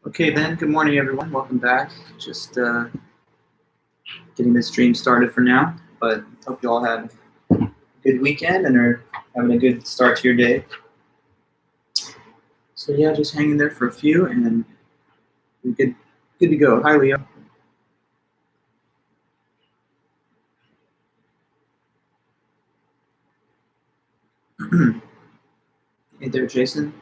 Okay then, good morning everyone, welcome back. Just getting this stream started for now, but hope you all had a good weekend and are having a good start to your day. So yeah, just hang in there for a few and we're good to go. Hi Leo. Hey there Jason.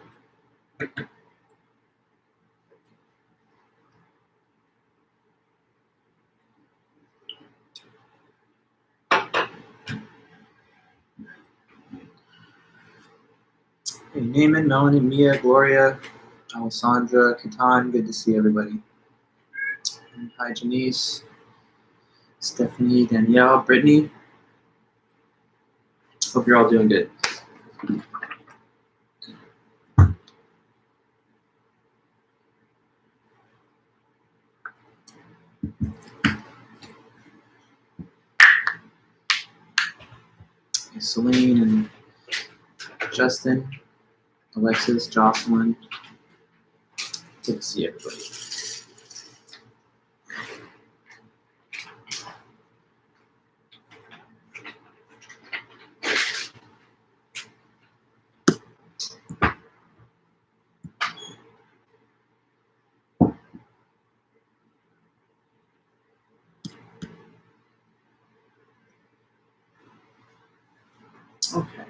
Hey Naaman, Melanie, Mia, Gloria, Alessandra, Katan, good to see everybody. And hi Janice, Stephanie, Danielle, Brittany. Hope you're all doing good. Hey, Celine and Justin, Alexis, Jocelyn. Good to see everybody. Okay.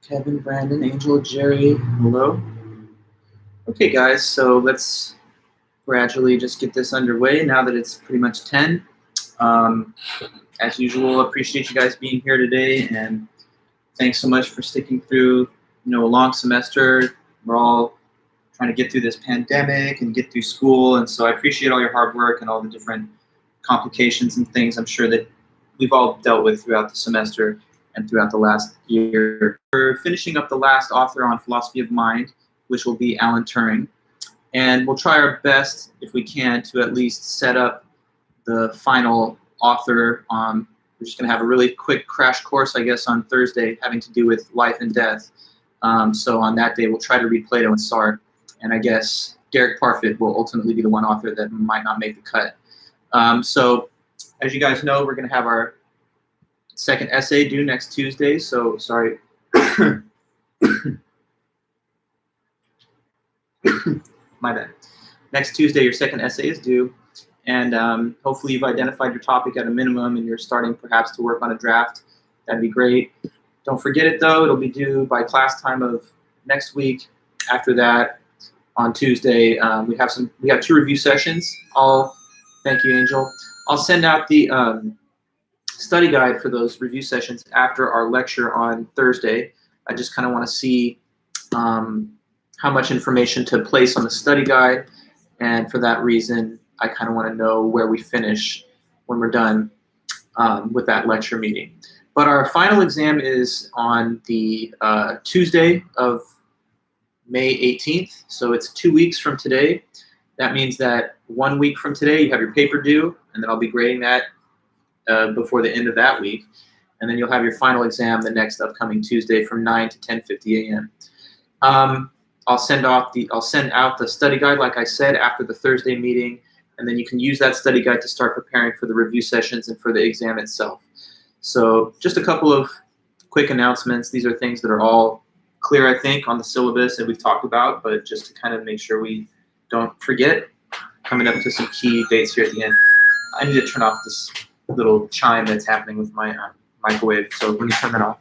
Kevin, Brandon, Angel, Jerry, hello. Okay, guys, so let's gradually just get this underway now that it's pretty much 10. As usual, appreciate you guys being here today, and thanks so much for sticking through, a long semester. We're all trying to get through this pandemic and get through school, and so I appreciate all your hard work and all the different complications and things I'm sure that we've all dealt with throughout the semester and throughout the last year. We're finishing up the last author on philosophy of mind, which will be Alan Turing. And we'll try our best, if we can, to at least set up the final author. We're just going to have a really quick crash course, I guess, on Thursday having to do with life and death. So on that day, we'll try to read Plato and Sartre. And I guess Derek Parfit will ultimately be the one author that might not make the cut. So as you guys know, we're going to have our second essay due next Tuesday. So sorry. My bad. Next Tuesday, your second essay is due. And hopefully you've identified your topic at a minimum and you're starting perhaps to work on a draft. That'd be great. Don't forget it though. It'll be due by class time of next week. After that, on Tuesday, we have 2 review sessions. Thank you, Angel. I'll send out the study guide for those review sessions after our lecture on Thursday. I just kind of want to see how much information to place on the study guide, and for that reason, I kind of want to know where we finish when we're done with that lecture meeting. But our final exam is on the Tuesday of May 18th, so it's 2 weeks from today. That means that 1 week from today, you have your paper due, and then I'll be grading that before the end of that week. And then you'll have your final exam the next upcoming Tuesday from 9 to 10:50 a.m. I'll send out the study guide, like I said, after the Thursday meeting, and then you can use that study guide to start preparing for the review sessions and for the exam itself. So just a couple of quick announcements. These are things that are all clear, I think, on the syllabus that we've talked about, but just to kind of make sure we don't forget, coming up to some key dates here at the end. I need to turn off this little chime that's happening with my microwave, so let me turn that off.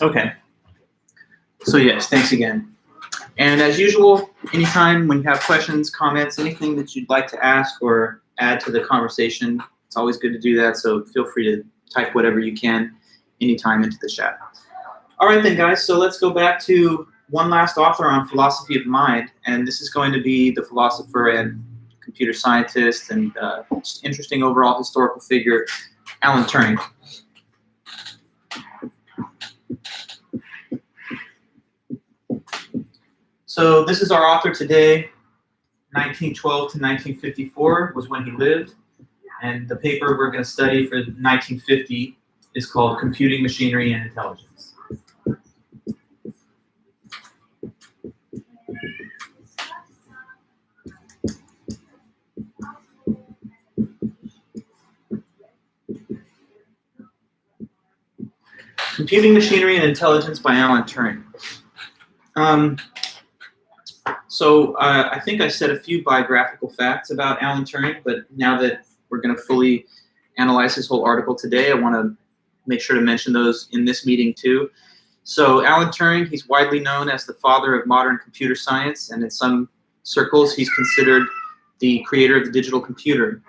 Okay, so yes, thanks again. And as usual, anytime when you have questions, comments, anything that you'd like to ask or add to the conversation, it's always good to do that, so feel free to type whatever you can anytime into the chat. All right then, guys, so let's go back to one last author on philosophy of mind, and this is going to be the philosopher and computer scientist and just interesting overall historical figure, Alan Turing. So this is our author today. 1912 to 1954 was when he lived. And the paper we're going to study for 1950 is called Computing Machinery and Intelligence. Computing Machinery and Intelligence by Alan Turing. I think I said a few biographical facts about Alan Turing, but now that we're going to fully analyze his whole article today, I want to make sure to mention those in this meeting too. So Alan Turing, he's widely known as the father of modern computer science, and in some circles he's considered the creator of the digital computer.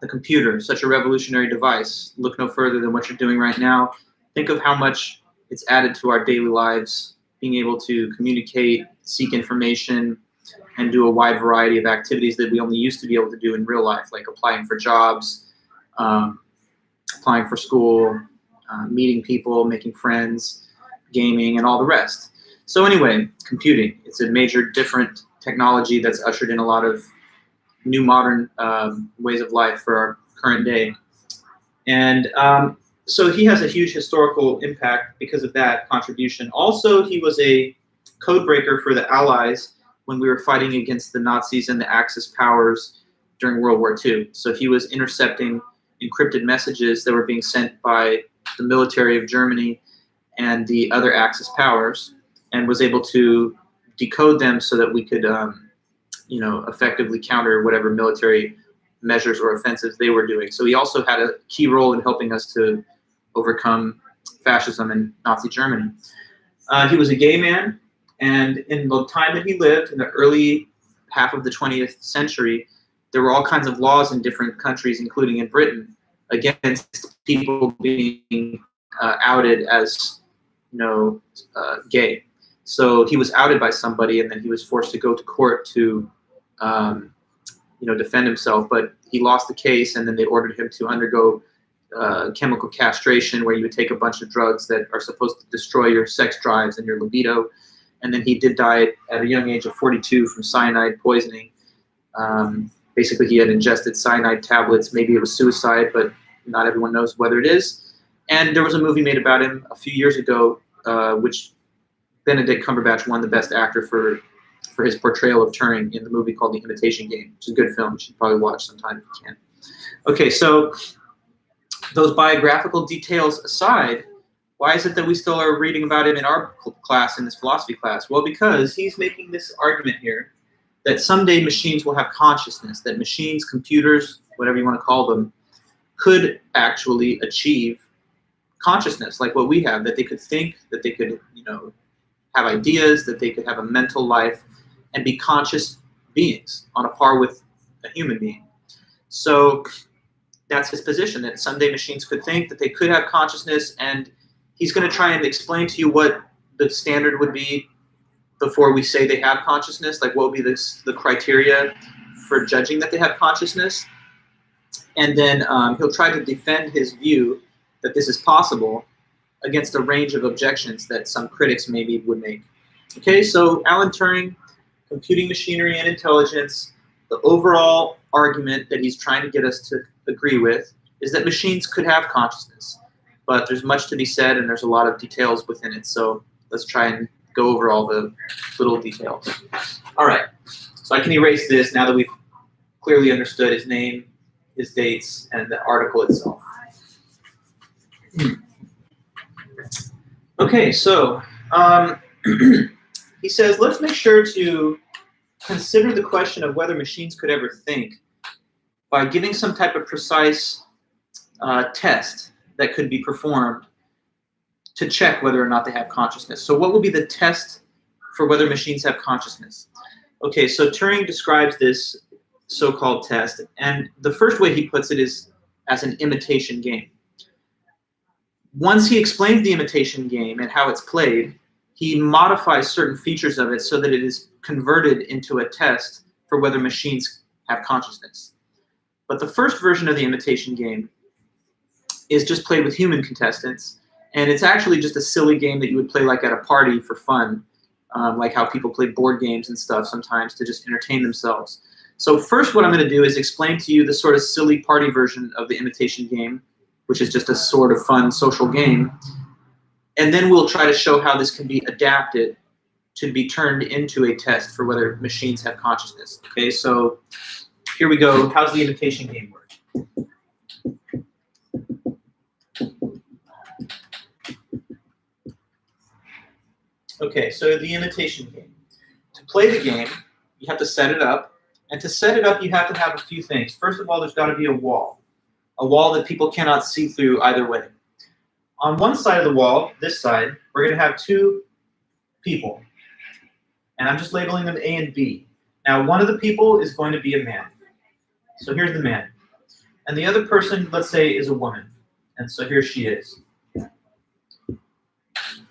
The computer, such a revolutionary device. Look no further than what you're doing right now. Think of how much it's added to our daily lives, being able to communicate, seek information, and do a wide variety of activities that we only used to be able to do in real life, like applying for jobs, applying for school, meeting people, making friends, gaming, and all the rest. So anyway, computing. It's a major different technology that's ushered in a lot of new modern ways of life for our current day. And so he has a huge historical impact because of that contribution. Also, he was a code breaker for the Allies when we were fighting against the Nazis and the Axis powers during World War II. So he was intercepting encrypted messages that were being sent by the military of Germany and the other Axis powers, and was able to decode them so that we could effectively counter whatever military measures or offensives they were doing. So he also had a key role in helping us to overcome fascism in Nazi Germany. He was a gay man, and in the time that he lived, in the early half of the 20th century, there were all kinds of laws in different countries, including in Britain, against people being outed as gay. So he was outed by somebody, and then he was forced to go to court to defend himself. But he lost the case, and then they ordered him to undergo chemical castration, where you would take a bunch of drugs that are supposed to destroy your sex drives and your libido. And then he did die at a young age of 42 from cyanide poisoning. Basically, he had ingested cyanide tablets. Maybe it was suicide, but not everyone knows whether it is. And there was a movie made about him a few years ago, which Benedict Cumberbatch won the Best Actor for his portrayal of Turing in the movie called The Imitation Game, which is a good film. You should probably watch sometime if you can. Okay, so those biographical details aside, why is it that we still are reading about him in our class, in this philosophy class? Well, because he's making this argument here that someday machines will have consciousness, that machines, computers, whatever you want to call them, could actually achieve consciousness like what we have, that they could think, that they could, have ideas, that they could have a mental life and be conscious beings on a par with a human being. So that's his position, that someday machines could think, that they could have consciousness, and he's going to try and explain to you what the standard would be before we say they have consciousness, like what would be the criteria for judging that they have consciousness. And then he'll try to defend his view that this is possible against a range of objections that some critics maybe would make. Okay, so Alan Turing, Computing Machinery and Intelligence, the overall argument that he's trying to get us to agree with is that machines could have consciousness, but there's much to be said and there's a lot of details within it. So let's try and go over all the little details. All right, so I can erase this now that we've clearly understood his name, his dates, and the article itself. Okay, so he says, let's make sure to consider the question of whether machines could ever think by giving some type of precise test that could be performed to check whether or not they have consciousness. So what will be the test for whether machines have consciousness? Okay, so Turing describes this so-called test, and the first way he puts it is as an imitation game. Once he explains the imitation game and how it's played, he modifies certain features of it so that it is converted into a test for whether machines have consciousness. But the first version of the imitation game is just played with human contestants. And it's actually just a silly game that you would play like at a party for fun, like how people play board games and stuff sometimes to just entertain themselves. So first what I'm going to do is explain to you the sort of silly party version of the imitation game, which is just a sort of fun social game. And then we'll try to show how this can be adapted to be turned into a test for whether machines have consciousness. Okay, so here we go. How's the imitation game work? Okay, so the imitation game. To play the game, you have to set it up. And to set it up, you have to have a few things. First of all, there's got to be a wall that people cannot see through either way. On one side of the wall, this side, we're going to have two people. And I'm just labeling them A and B. Now, one of the people is going to be a man. So here's the man. And the other person, let's say, is a woman. And so here she is.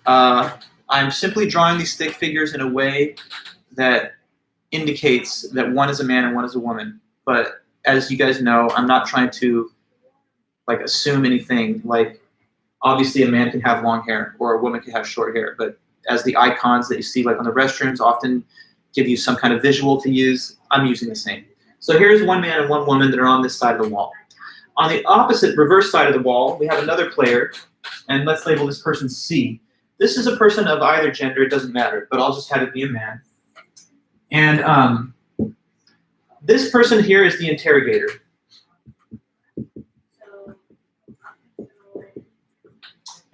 I'm simply drawing these stick figures in a way that indicates that one is a man and one is a woman. But as you guys know, I'm not trying to assume anything. Like, obviously a man can have long hair or a woman can have short hair, but as the icons that you see like on the restrooms often give you some kind of visual to use, I'm using the same. So here's one man and one woman that are on this side of the wall. On the opposite reverse side of the wall, we have another player, and let's label this person C. This is a person of either gender, it doesn't matter, but I'll just have it be a man. And this person here is the interrogator.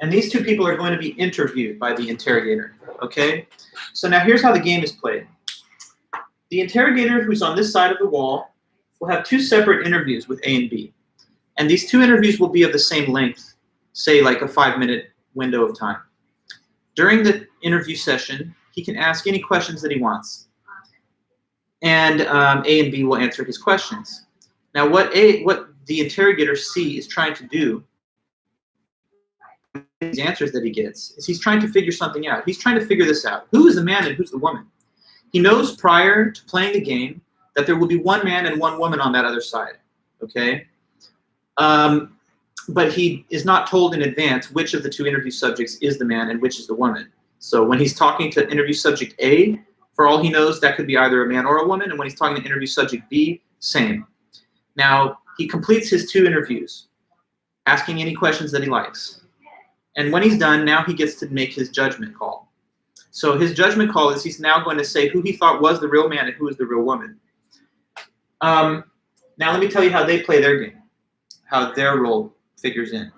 And these two people are going to be interviewed by the interrogator, okay? So now here's how the game is played. The interrogator, who's on this side of the wall, will have two separate interviews with A and B. And these two interviews will be of the same length, say like a 5-minute window of time. During the interview session, he can ask any questions that he wants. And A and B will answer his questions. Now what the interrogator C is trying to do, these answers that he gets, is he's trying to figure something out. He's trying to figure this out. Who is the man and who's the woman? He knows prior to playing the game that there will be one man and one woman on that other side, okay? But he is not told in advance which of the two interview subjects is the man and which is the woman. So when he's talking to interview subject A, for all he knows, that could be either a man or a woman, and when he's talking to interview subject B, same. Now, he completes his two interviews, asking any questions that he likes. And when he's done, now he gets to make his judgment call. So his judgment call is he's now going to say who he thought was the real man and who is the real woman. Now let me tell you how they play their game, how their role figures in.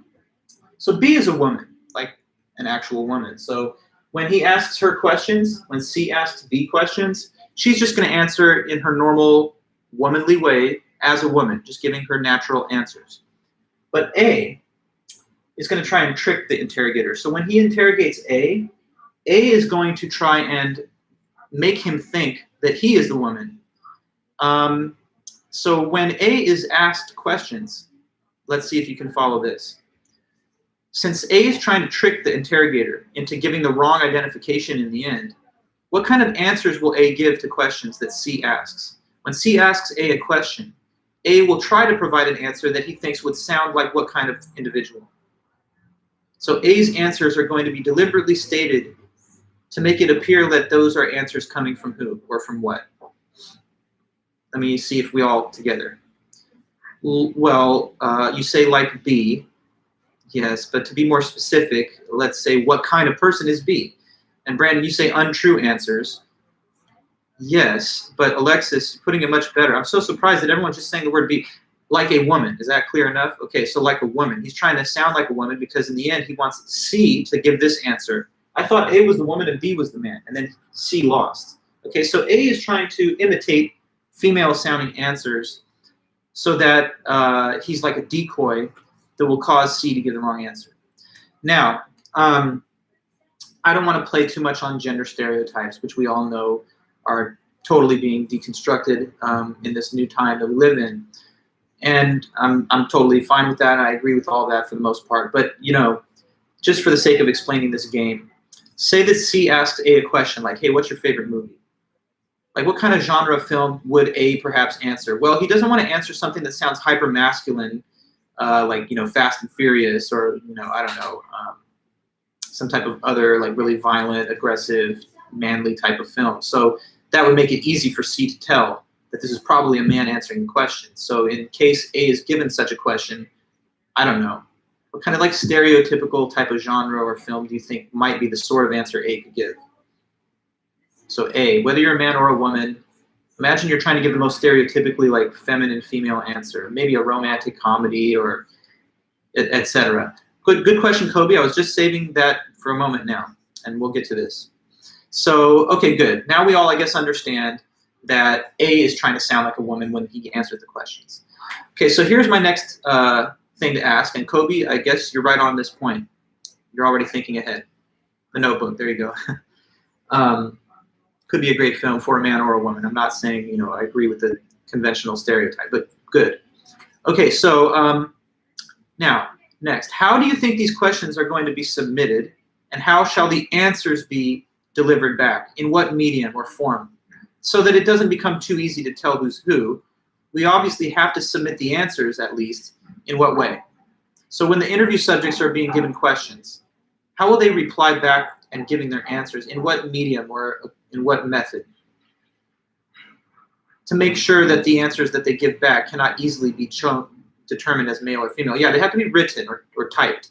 So B is a woman, like an actual woman. So when he asks her questions, when C asks B questions, she's just going to answer in her normal womanly way as a woman, just giving her natural answers. But A is going to try and trick the interrogator. So when he interrogates A is going to try and make him think that he is the woman. So when A is asked questions, let's see if you can follow this. Since A is trying to trick the interrogator into giving the wrong identification in the end, what kind of answers will A give to questions that C asks? When C asks A question, A will try to provide an answer that he thinks would sound like what kind of individual. So A's answers are going to be deliberately stated to make it appear that those are answers coming from who or from what. Let me see if we all together. Well, you say like B. Yes, but to be more specific, let's say what kind of person is B? And Brandon, you say untrue answers. Yes, but Alexis, putting it much better. I'm so surprised that everyone's just saying the word B. Like a woman. Is that clear enough? Okay, so like a woman. He's trying to sound like a woman because in the end he wants C to give this answer. I thought A was the woman and B was the man, and then C lost. Okay, so A is trying to imitate female-sounding answers so that he's like a decoy that will cause C to give the wrong answer. Now, I don't want to play too much on gender stereotypes, which we all know are totally being deconstructed in this new time that we live in. And I'm totally fine with that. I agree with all that for the most part. But, you know, just for the sake of explaining this game, say that C asks A question like, hey, what's your favorite movie? Like, what kind of genre of film would A perhaps answer? Well, he doesn't want to answer something that sounds hyper-masculine like, Fast and Furious, or, I don't know, some type of other like really violent, aggressive, manly type of film. So that would make it easy for C to tell that this is probably a man answering the question. So in case A is given such a question, I don't know, what kind of like stereotypical type of genre or film do you think might be the sort of answer A could give? So A, whether you're a man or a woman, imagine you're trying to give the most stereotypically like feminine female answer, maybe a romantic comedy or etc. Good question, Kobe. I was just saving that for a moment now, and we'll get to this. So, okay, good. Now we all, I guess, understand that A is trying to sound like a woman when he answered the questions. Okay, so here's my next thing to ask, and Kobe, I guess you're right on this point. You're already thinking ahead. The Notebook, there you go. Could be a great film for a man or a woman. I'm not saying, I agree with the conventional stereotype, but good. Okay, so now, next, how do you think these questions are going to be submitted, and how shall the answers be delivered back? In what medium or form? So that it doesn't become too easy to tell who's who, we obviously have to submit the answers, at least. In what way? So when the interview subjects are being given questions, how will they reply back and giving their answers? In what medium or in what method? To make sure that the answers that they give back cannot easily be determined as male or female. Yeah, they have to be written or typed.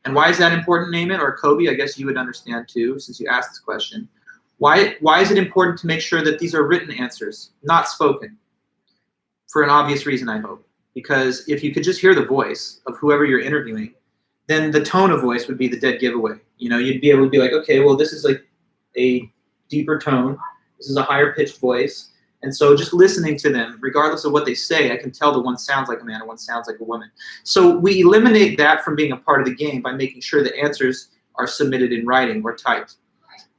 And why is that important, Naaman? Or Kobe, I guess you would understand too, since you asked this question. Why is it important to make sure that these are written answers, not spoken? For an obvious reason, I hope. Because if you could just hear the voice of whoever you're interviewing, then the tone of voice would be the dead giveaway. You'd be able to be like, okay, well, this is like a deeper tone. This is a higher pitched voice. And so just listening to them, regardless of what they say, I can tell that one sounds like a man and one sounds like a woman. So we eliminate that from being a part of the game by making sure the answers are submitted in writing or typed.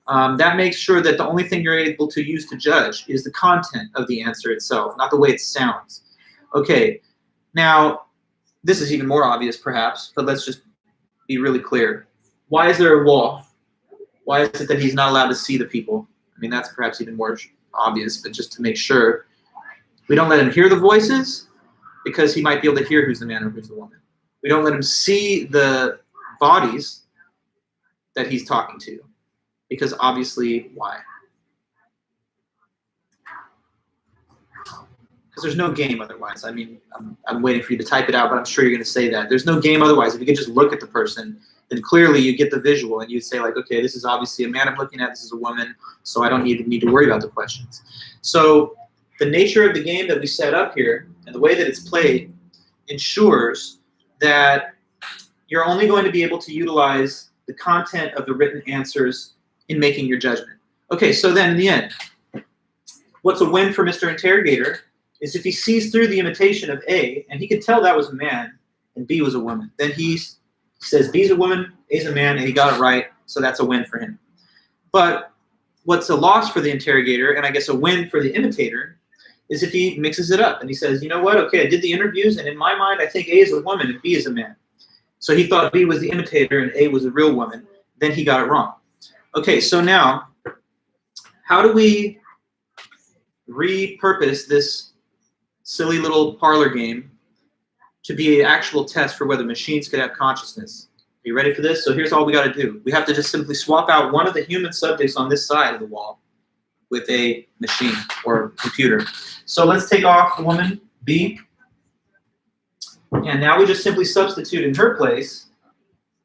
That makes sure that the only thing you're able to use to judge is the content of the answer itself, not the way it sounds. Okay, now this is even more obvious perhaps, but let's just be really clear. Why is there a wall? Why is it that he's not allowed to see the people? I mean, that's perhaps even more obvious, but just to make sure, we don't let him hear the voices because he might be able to hear who's the man or who's the woman. We don't let him see the bodies that he's talking to because obviously, why? Because there's no game otherwise. I mean, I'm waiting for you to type it out, but I'm sure you're going to say that. There's no game otherwise. If you can just look at the person, then clearly you get the visual and you say like, okay, this is obviously a man I'm looking at, this is a woman, so I don't need to worry about the questions. So the nature of the game that we set up here and the way that it's played ensures that you're only going to be able to utilize the content of the written answers in making your judgment. Okay, so then in the end, what's a win for Mr. Interrogator is if he sees through the imitation of A and he could tell that was a man and B was a woman, then he says B's a woman, A's a man, and he got it right, so that's a win for him. But what's a loss for the interrogator, and I guess a win for the imitator, is if he mixes it up and he says, you know what, okay, I did the interviews, and in my mind, I think A is a woman and B is a man. So he thought B was the imitator and A was a real woman. Then he got it wrong. Okay, so now, how do we repurpose this silly little parlor game to be an actual test for whether machines could have consciousness? Are you ready for this? So here's all we got to do. We have to just simply swap out one of the human subjects on this side of the wall with a machine or computer. So let's take off the woman, B. And now we just simply substitute in her place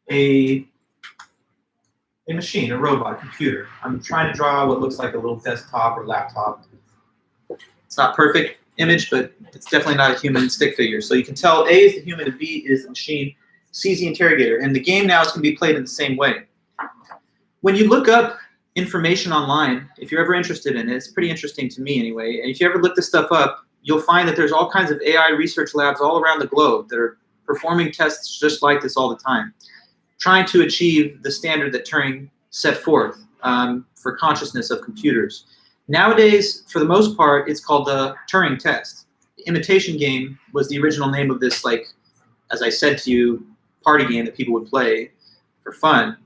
a machine, a robot, computer. I'm trying to draw what looks like a little desktop or laptop. It's not perfect image, but it's definitely not a human stick figure. So you can tell A is the human and B is the machine. C is the interrogator. And the game now is going to be played in the same way. When you look up information online, if you're ever interested in it, it's pretty interesting to me anyway. And if you ever look this stuff up, you'll find that there's all kinds of AI research labs all around the globe that are performing tests just like this all the time, trying to achieve the standard that Turing set forth for consciousness of computers. Nowadays, for the most part, it's called the Turing Test. The imitation game was the original name of this, like, as I said to you, party game that people would play for fun.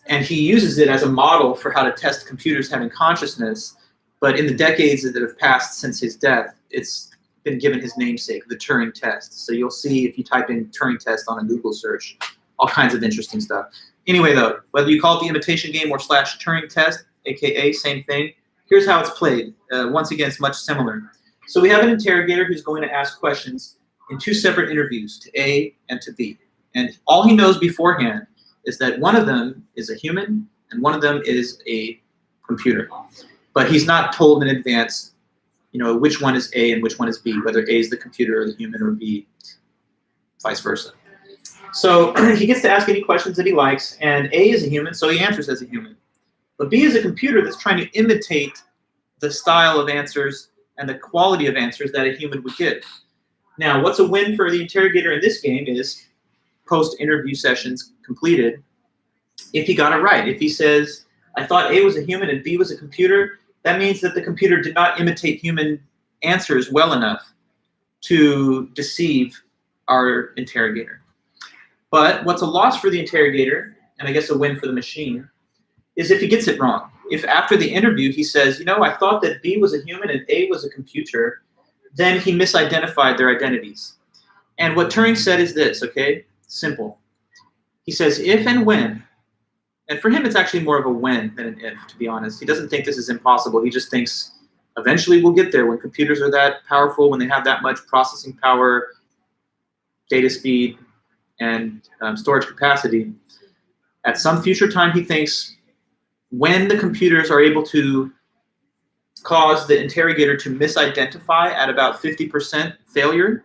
And he uses it as a model for how to test computers having consciousness. But in the decades that have passed since his death, it's been given his namesake, the Turing Test. So you'll see if you type in Turing Test on a Google search, all kinds of interesting stuff. Anyway, though, whether you call it the imitation game or / Turing Test, aka same thing, here's how it's played. Once again, it's much similar. So we have an interrogator who's going to ask questions in 2 separate interviews, to A and to B. And all he knows beforehand is that one of them is a human and one of them is a computer. But he's not told in advance, you know, which one is A and which one is B, whether A is the computer or the human or B, vice versa. So he gets to ask any questions that he likes, and A is a human, so he answers as a human. But B is a computer that's trying to imitate the style of answers and the quality of answers that a human would give. Now, what's a win for the interrogator in this game is post-interview sessions completed. If he got it right, if he says, I thought A was a human and B was a computer, that means that the computer did not imitate human answers well enough to deceive our interrogator. But what's a loss for the interrogator, and I guess a win for the machine, is if he gets it wrong. If after the interview he says, you know, I thought that B was a human and A was a computer, then he misidentified their identities. And what Turing said is this, okay? Simple. He says if and when, and for him it's actually more of a when than an if, to be honest. He doesn't think this is impossible. He just thinks eventually we'll get there when computers are that powerful, when they have that much processing power, data speed, and storage capacity. At some future time, he thinks when the computers are able to cause the interrogator to misidentify at about 50% failure,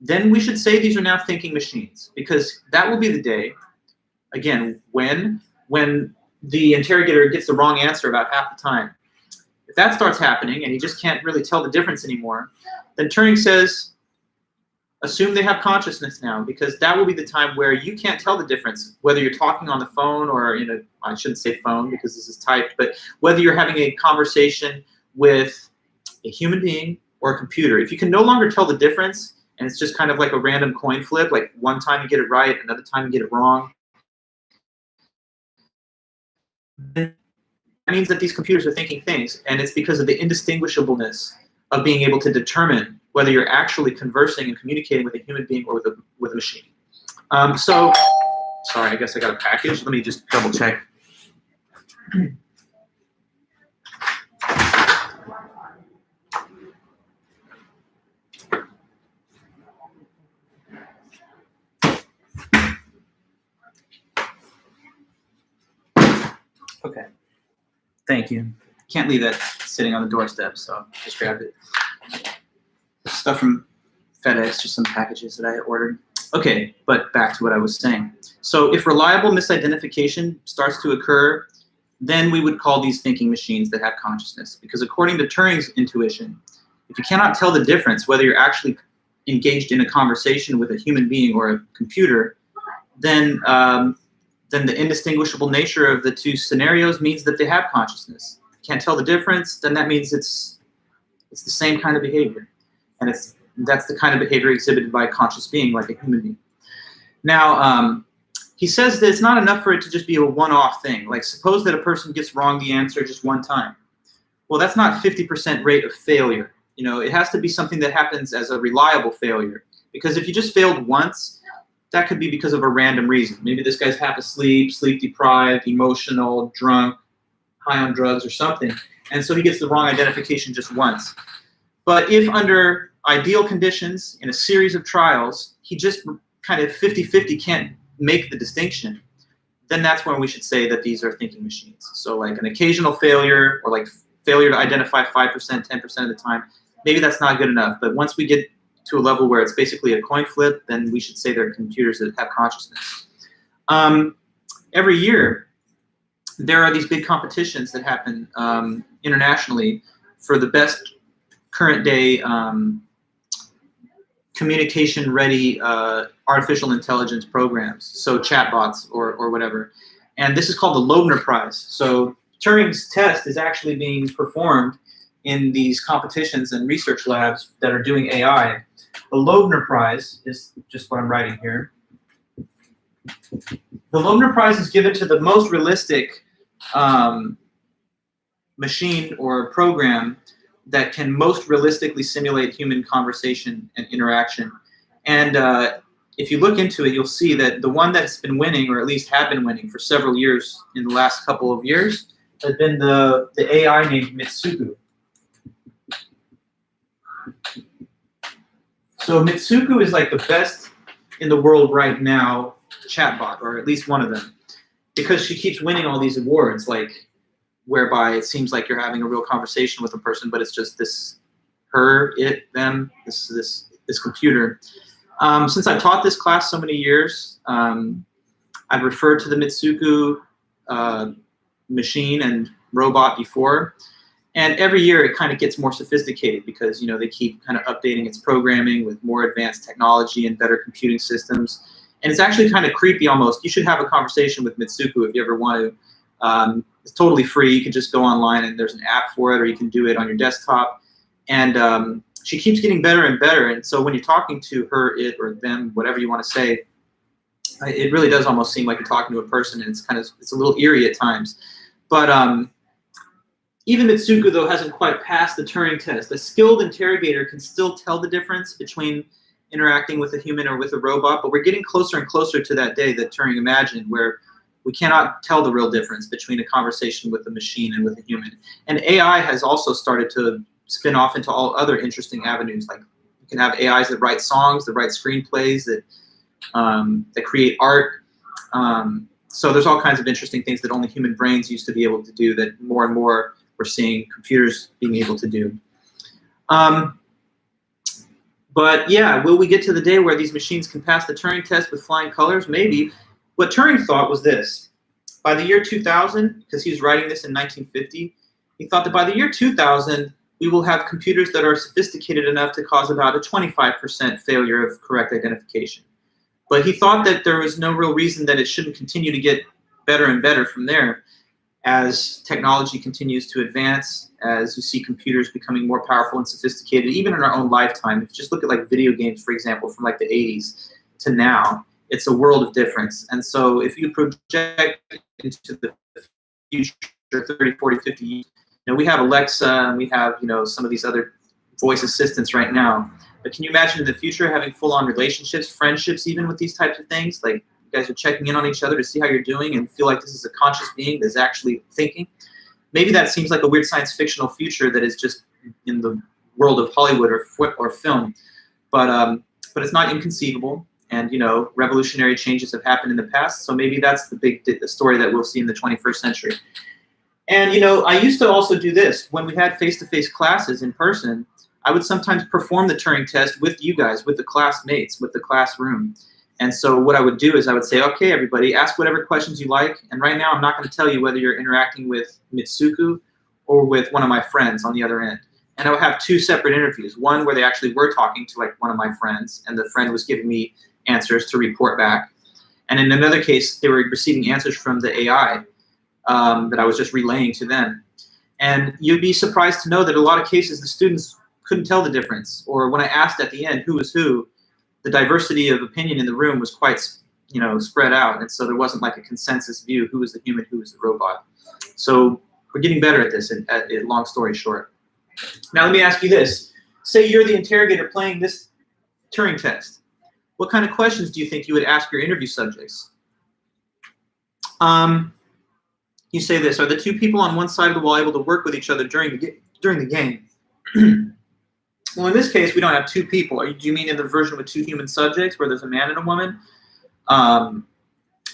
then we should say these are now thinking machines, because that will be the day, again, when the interrogator gets the wrong answer about half the time. If that starts happening and he just can't really tell the difference anymore, then Turing says, assume they have consciousness now, because that will be the time where you can't tell the difference, whether you're talking on the phone or in a, I shouldn't say phone because this is typed, but whether you're having a conversation with a human being or a computer. If you can no longer tell the difference, and it's just kind of like a random coin flip, like one time you get it right, another time you get it wrong, that means that these computers are thinking things, and it's because of the indistinguishableness of being able to determine whether you're actually conversing and communicating with a human being or with a machine. So, sorry, I guess I got a package. Let me just double check. Okay, thank you. Can't leave that sitting on the doorstep, so just grabbed it. Stuff from FedEx, just some packages that I had ordered. Okay, but back to what I was saying. So if reliable misidentification starts to occur, then we would call these thinking machines that have consciousness. Because according to Turing's intuition, if you cannot tell the difference whether you're actually engaged in a conversation with a human being or a computer, then the indistinguishable nature of the two scenarios means that they have consciousness. If you can't tell the difference, then that means it's the same kind of behavior. And that's the kind of behavior exhibited by a conscious being, like a human being. Now, he says that it's not enough for it to just be a one-off thing. Like, suppose that a person gets wrong the answer just one time. Well, that's not 50% rate of failure. You know, it has to be something that happens as a reliable failure. Because if you just failed once, that could be because of a random reason. Maybe this guy's half asleep, sleep-deprived, emotional, drunk, high on drugs or something. And so he gets the wrong identification just once. But if under ideal conditions in a series of trials, he just kind of 50-50 can't make the distinction, then that's when we should say that these are thinking machines. So like an occasional failure, or like failure to identify 5%, 10% of the time, maybe that's not good enough. But once we get to a level where it's basically a coin flip, then we should say they're computers that have consciousness. Every year, there are these big competitions that happen internationally for the best current day communication-ready artificial intelligence programs, so chatbots or whatever. And this is called the Loebner Prize. So Turing's test is actually being performed in these competitions and research labs that are doing AI. The Loebner Prize is just what I'm writing here. The Loebner Prize is given to the most realistic machine or program that can most realistically simulate human conversation and interaction. And if you look into it, you'll see that the one that's been winning, or at least had been winning for several years in the last couple of years, has been the AI named Mitsuku. So Mitsuku is like the best in the world right now chatbot, or at least one of them, because she keeps winning all these awards, like whereby it seems like you're having a real conversation with a person, but it's just this her, it, them, this computer. Since I've taught this class so many years, I've referred to the Mitsuku machine and robot before, and every year it kind of gets more sophisticated because, you know, they keep kind of updating its programming with more advanced technology and better computing systems. And it's actually kind of creepy almost. You should have a conversation with Mitsuku if you ever want to. It's totally free. You can just go online and there's an app for it, or you can do it on your desktop. And she keeps getting better and better. And so when you're talking to her, it, or them, whatever you want to say, it really does almost seem like you're talking to a person, and it's a little eerie at times. But even Mitsuku, though, hasn't quite passed the Turing test. A skilled interrogator can still tell the difference between interacting with a human or with a robot, but we're getting closer and closer to that day that Turing imagined, where we cannot tell the real difference between a conversation with a machine and with a human. And AI has also started to spin off into all other interesting avenues. Like you can have AIs that write songs, that write screenplays, that create art. So there's all kinds of interesting things that only human brains used to be able to do that more and more we're seeing computers being able to do. But yeah, will we get to the day where these machines can pass the Turing test with flying colors? Maybe. What Turing thought was this. By the year 2000, because he was writing this in 1950, he thought that by the year 2000, we will have computers that are sophisticated enough to cause about a 25% failure of correct identification. But he thought that there was no real reason that it shouldn't continue to get better and better from there as technology continues to advance, as you see computers becoming more powerful and sophisticated, even in our own lifetime. If you just look at like video games, for example, from like the 80s to now, it's a world of difference. And so if you project into the future, 30, 40, 50 years, you know, we have Alexa and we have, you know, some of these other voice assistants right now. But can you imagine in the future having full-on relationships, friendships, even with these types of things? Like you guys are checking in on each other to see how you're doing and feel like this is a conscious being that's actually thinking. Maybe that seems like a weird science fictional future that is just in the world of Hollywood or film. But it's not inconceivable. And, you know, revolutionary changes have happened in the past. So maybe that's the story that we'll see in the 21st century. And, you know, I used to also do this. When we had face-to-face classes in person, I would sometimes perform the Turing test with you guys, with the classmates, with the classroom. And so what I would do is I would say, okay, everybody, ask whatever questions you like. And right now I'm not going to tell you whether you're interacting with Mitsuku or with one of my friends on the other end. And I would have two separate interviews. One where they actually were talking to like one of my friends, and the friend was giving me answers to report back. And in another case, they were receiving answers from the AI that I was just relaying to them. And you'd be surprised to know that a lot of cases the students couldn't tell the difference. Or when I asked at the end who was who, the diversity of opinion in the room was quite, you know, spread out. And so there wasn't like a consensus view, who was the human, who was the robot. So we're getting better at this, long story short. Now let me ask you this. Say you're the interrogator playing this Turing test. What kind of questions do you think you would ask your interview subjects? You say this: are the two people on one side of the wall able to work with each other during the game? Well, in this case, we don't have two people. Do you mean in the version with two human subjects where there's a man and a woman? I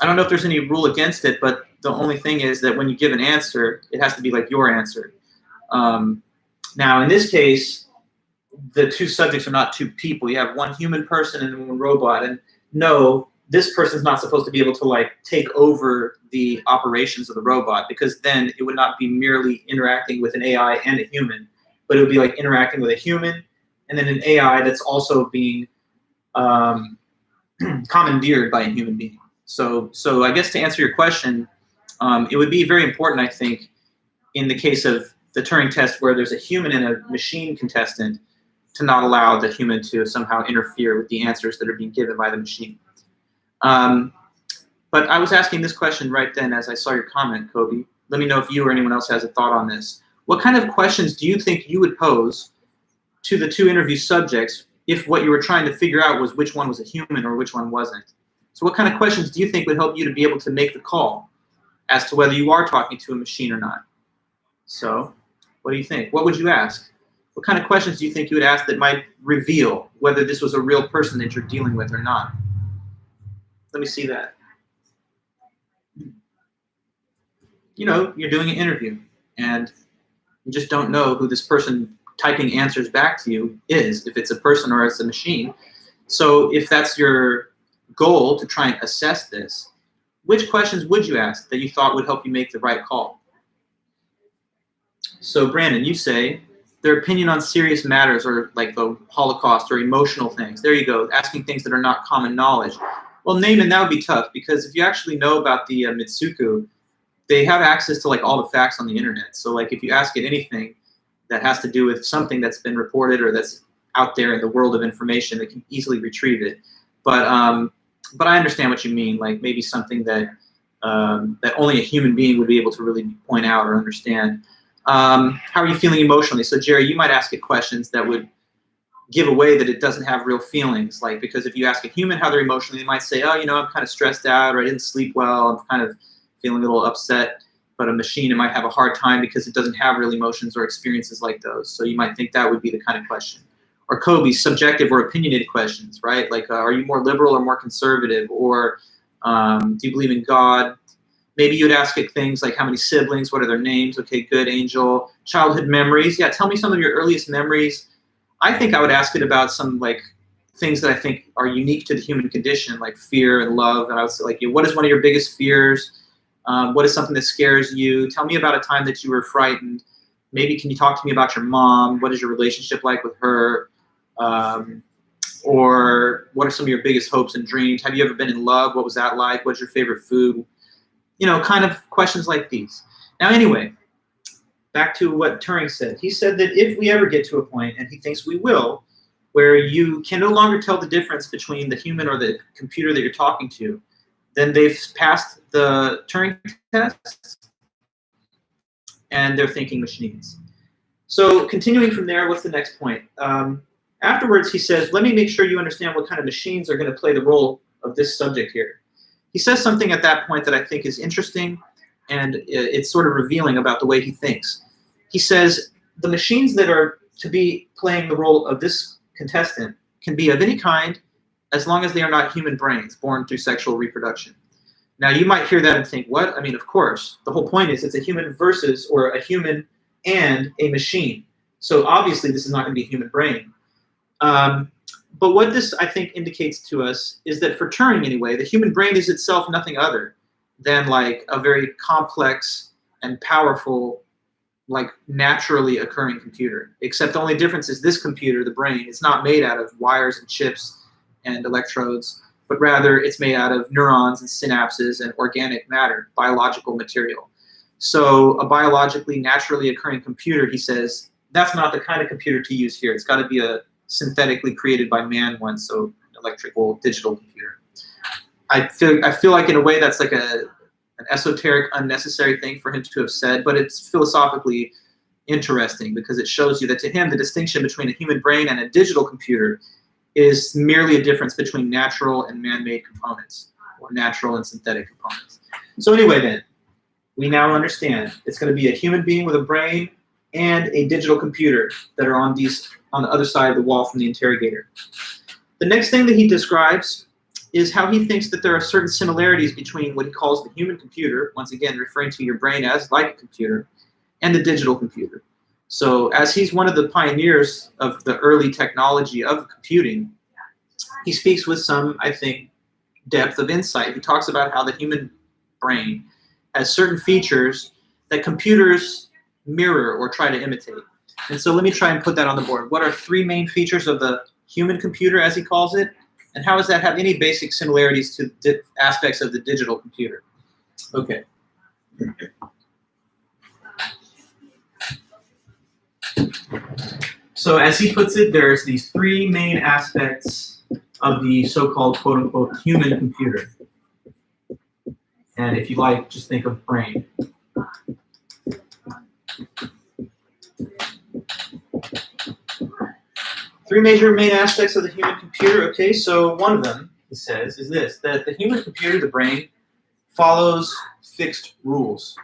don't know if there's any rule against it, but the only thing is that when you give an answer, it has to be like your answer. Now, in this case, the two subjects are not two people. You have one human person and one robot. And no, this person's not supposed to be able to like take over the operations of the robot, because then it would not be merely interacting with an AI and a human, but it would be like interacting with a human and then an AI that's also being commandeered by a human being. So I guess to answer your question, it would be very important, I think, in the case of the Turing test where there's a human and a machine contestant, to not allow the human to somehow interfere with the answers that are being given by the machine. But I was asking this question right then as I saw your comment, Kobe. Let me know if you or anyone else has a thought on this. what kind of questions do you think you would pose to the two interview subjects if what you were trying to figure out was which one was a human or which one wasn't? So what kind of questions do you think would help you to be able to make the call as to whether you are talking to a machine or not? So what do you think? What would you ask? What kind of questions do you think you would ask that might reveal whether this was a real person that you're dealing with or not? Let me see that. You know, you're doing an interview and you just don't know who this person typing answers back to you is, if it's a person or it's a machine. So if that's your goal to try and assess this, which questions would you ask that you thought would help you make the right call? So Brandon, you say their opinion on serious matters or like the Holocaust or emotional things. There you go, asking things that are not common knowledge. Well, Naaman, that would be tough because if you actually know about the Mitsuku, they have access to like all the facts on the internet. So like if you ask it anything that has to do with something that's been reported or that's out there in the world of information, they can easily retrieve it. But I understand what you mean, like maybe something that that only a human being would be able to really point out or understand. How are you feeling emotionally? So Jerry, you might ask it questions that would give away that it doesn't have real feelings. Like, because if you ask a human how they're emotionally, they might say, oh, you know, I'm kind of stressed out, or I didn't sleep well, I'm kind of feeling a little upset. But a machine, it might have a hard time because it doesn't have real emotions or experiences like those. So you might think that would be the kind of question. Or Kobe, subjective or opinionated questions, right? Like, are you more liberal or more conservative? Or do you believe in God? Maybe you'd ask it things like how many siblings, what are their names? Okay, good, Angel. Childhood memories. Yeah, tell me some of your earliest memories. I think I would ask it about some like things that I think are unique to the human condition, like fear and love. And I would say, like, what is one of your biggest fears? What is something that scares you? Tell me about a time that you were frightened. Maybe can you talk to me about your mom? What is your relationship like with her? Or what are some of your biggest hopes and dreams? Have you ever been in love? What was that like? What's your favorite food? You know, kind of questions like these. Now, anyway, back to what Turing said. He said that if we ever get to a point, and he thinks we will, where you can no longer tell the difference between the human or the computer that you're talking to, then they've passed the Turing test, and they're thinking machines. So continuing from there, what's the next point? Afterwards, he says, let me make sure you understand what kind of machines are going to play the role of this subject here. He says something at that point that I think is interesting, and it's sort of revealing about the way he thinks. He says, the machines that are to be playing the role of this contestant can be of any kind as long as they are not human brains born through sexual reproduction. Now, you might hear that and think, what? I mean, of course. The whole point is it's a human versus, or a human and a machine. So obviously, this is not going to be a human brain. But what this, I think, indicates to us is that for Turing, anyway, the human brain is itself nothing other than like a very complex and powerful, like naturally occurring computer. Except the only difference is this computer, the brain, it's not made out of wires and chips and electrodes, but rather it's made out of neurons and synapses and organic matter, biological material. So a biologically, naturally occurring computer, he says, that's not the kind of computer to use here. It's got to be a synthetically created by man one, so an electrical, digital computer. I feel like in a way that's like an esoteric, unnecessary thing for him to have said, but it's philosophically interesting because it shows you that to him the distinction between a human brain and a digital computer is merely a difference between natural and man-made components, or natural and synthetic components. So anyway then, we now understand it's going to be a human being with a brain and a digital computer that are on the other side of the wall from the interrogator. The next thing that he describes is how he thinks that there are certain similarities between what he calls the human computer, once again referring to your brain as like a computer, and the digital computer. So as he's one of the pioneers of the early technology of computing, he speaks with some, I think, depth of insight. He talks about how the human brain has certain features that computers mirror or try to imitate. And so let me try and put that on the board. What are three main features of the human computer, as he calls it? And how does that have any basic similarities to aspects of the digital computer? Okay. So as he puts it, there's these three main aspects of the so-called quote-unquote human computer. And if you like, just think of brain. Three major main aspects of the human computer. Okay, so one of them, he says, is this, that the human computer, the brain, follows fixed rules.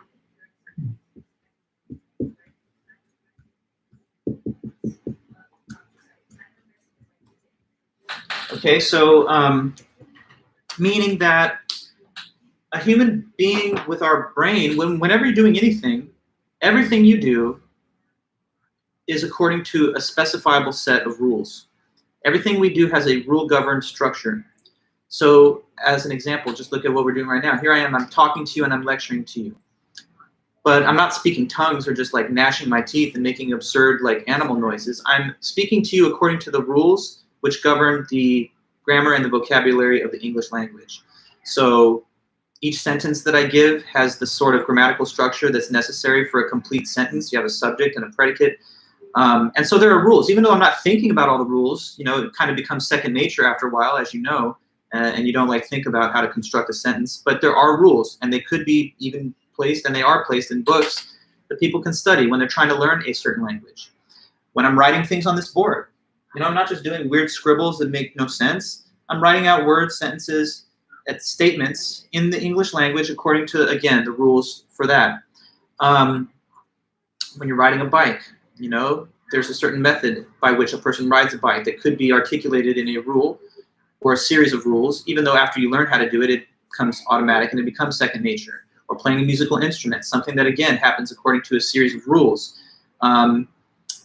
Okay, so meaning that a human being with our brain, whenever you're doing anything, everything you do is according to a specifiable set of rules. Everything we do has a rule-governed structure. So as an example, just look at what we're doing right now. Here I am, I'm talking to you and I'm lecturing to you. But I'm not speaking tongues or just like gnashing my teeth and making absurd like animal noises. I'm speaking to you according to the rules which govern the grammar and the vocabulary of the English language. So each sentence that I give has the sort of grammatical structure that's necessary for a complete sentence. You have a subject and a predicate. And so there are rules. Even though I'm not thinking about all the rules, you know, it kind of becomes second nature after a while, as you know, and you don't like think about how to construct a sentence. But there are rules, and they could be even placed, and they are placed in books that people can study when they're trying to learn a certain language. When I'm writing things on this board, you know, I'm not just doing weird scribbles that make no sense. I'm writing out words, sentences, statements in the English language according to, again, the rules for that. When you're riding a bike, you know, there's a certain method by which a person rides a bike that could be articulated in a rule or a series of rules, even though after you learn how to do it, it becomes automatic and it becomes second nature. Or playing a musical instrument, something that, again, happens according to a series of rules.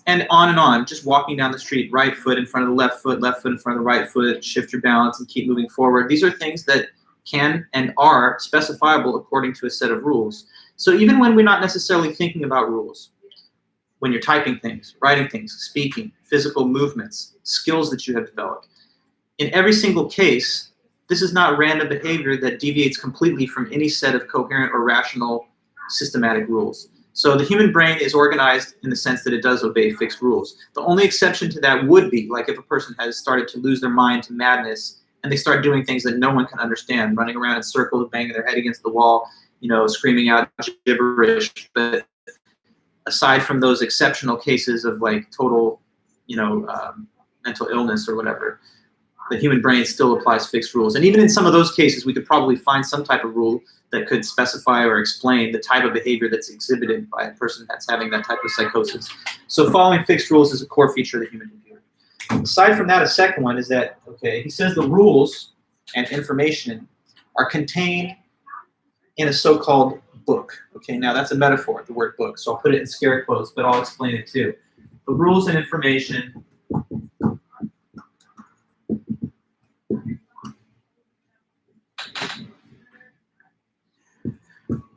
And on, just walking down the street, right foot in front of the left foot in front of the right foot, shift your balance and keep moving forward. These are things that can and are specifiable according to a set of rules. So even when we're not necessarily thinking about rules, when you're typing things, writing things, speaking, physical movements, skills that you have developed, in every single case, this is not random behavior that deviates completely from any set of coherent or rational systematic rules. So the human brain is organized in the sense that it does obey fixed rules. The only exception to that would be like if a person has started to lose their mind to madness and they start doing things that no one can understand, running around in circles, banging their head against the wall, you know, screaming out gibberish. But aside from those exceptional cases of like total, you know, mental illness or whatever, the human brain still applies fixed rules. And even in some of those cases, we could probably find some type of rule that could specify or explain the type of behavior that's exhibited by a person that's having that type of psychosis. So following fixed rules is a core feature of the human computer. Aside from that, a second one is that, okay, he says the rules and information are contained in a so-called book. Okay, now that's a metaphor, the word book, so I'll put it in scare quotes, but I'll explain it too. The rules and information